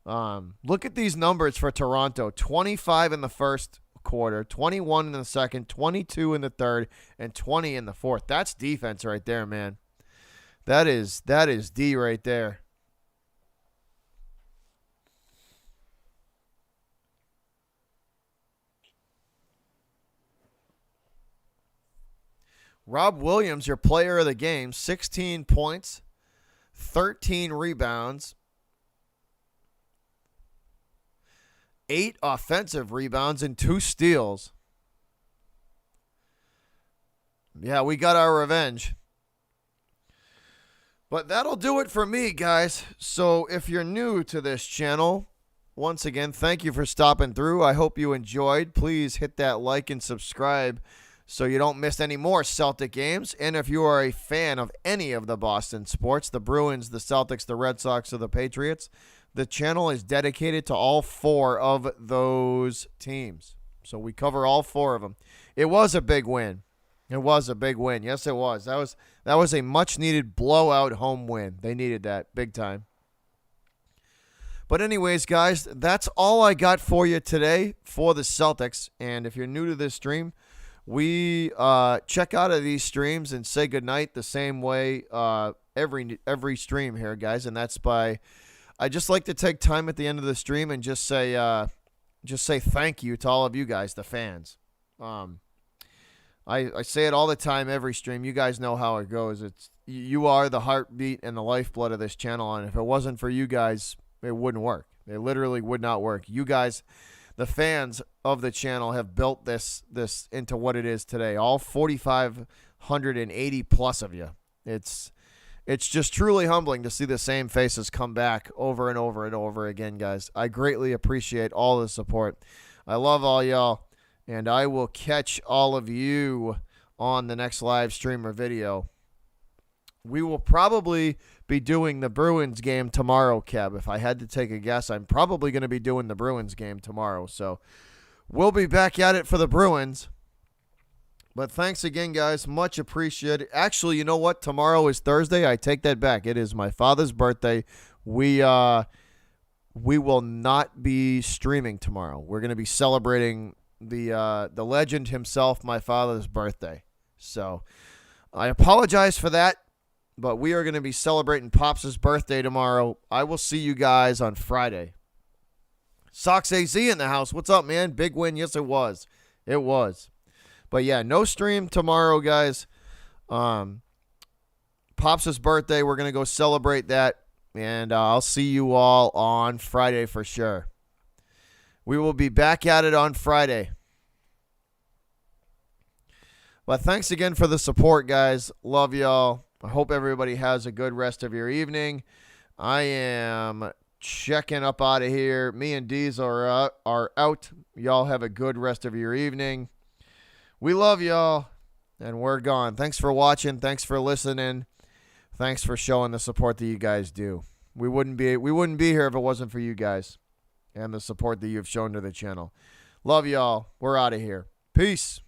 Look at these numbers for Toronto. 25 in the first quarter, 21 in the second, 22 in the third, and 20 in the fourth. That's defense right there, man. That is D right there. Rob Williams, your player of the game, 16 points, 13 rebounds, 8 offensive rebounds, and 2 steals. Yeah, we got our revenge. But that'll do it for me, guys. So if you're new to this channel, once again, thank you for stopping through. I hope you enjoyed. Please hit that like and subscribe so you don't miss any more Celtic games. And if you are a fan of any of the Boston sports, the Bruins, the Celtics, the Red Sox, or the Patriots, the channel is dedicated to all 4 of those teams. So we cover all 4 of them. It was a big win. It was a big win. Yes, it was. That was a much-needed blowout home win. They needed that big time. But anyways, guys, that's all I got for you today for the Celtics. And if you're new to this stream, we check out of these streams and say goodnight the same way every stream here, guys. And that's by, I just like to take time at the end of the stream and just say thank you to all of you guys, the fans. I say it all the time, every stream. You guys know how it goes. You are the heartbeat and the lifeblood of this channel. And if it wasn't for you guys, it wouldn't work. It literally would not work. You guys, the fans of the channel, have built this into what it is today. All 4,580 plus of you. It's just truly humbling to see the same faces come back over and over and over again, guys. I greatly appreciate all the support. I love all y'all, and I will catch all of you on the next live stream or video. We will probably be doing the Bruins game tomorrow, Kev. If I had to take a guess, I'm probably going to be doing the Bruins game tomorrow. So we'll be back at it for the Bruins. But thanks again, guys. Much appreciated. Actually, you know what? Tomorrow is Thursday. I take that back. It is my father's birthday. We will not be streaming tomorrow. We're going to be celebrating the legend himself, my father's birthday. So I apologize for that. But we are going to be celebrating Pops' birthday tomorrow. I will see you guys on Friday. Sox AZ in the house. What's up, man? Big win. Yes, it was. It was. But, yeah, no stream tomorrow, guys. Pops' birthday. We're going to go celebrate that. And I'll see you all on Friday for sure. We will be back at it on Friday. But thanks again for the support, guys. Love y'all. I hope everybody has a good rest of your evening. I am checking up out of here. Me and Deez are out. Y'all have a good rest of your evening. We love y'all, and we're gone. Thanks for watching. Thanks for listening. Thanks for showing the support that you guys do. We wouldn't be here if it wasn't for you guys and the support that you've shown to the channel. Love y'all. We're out of here. Peace.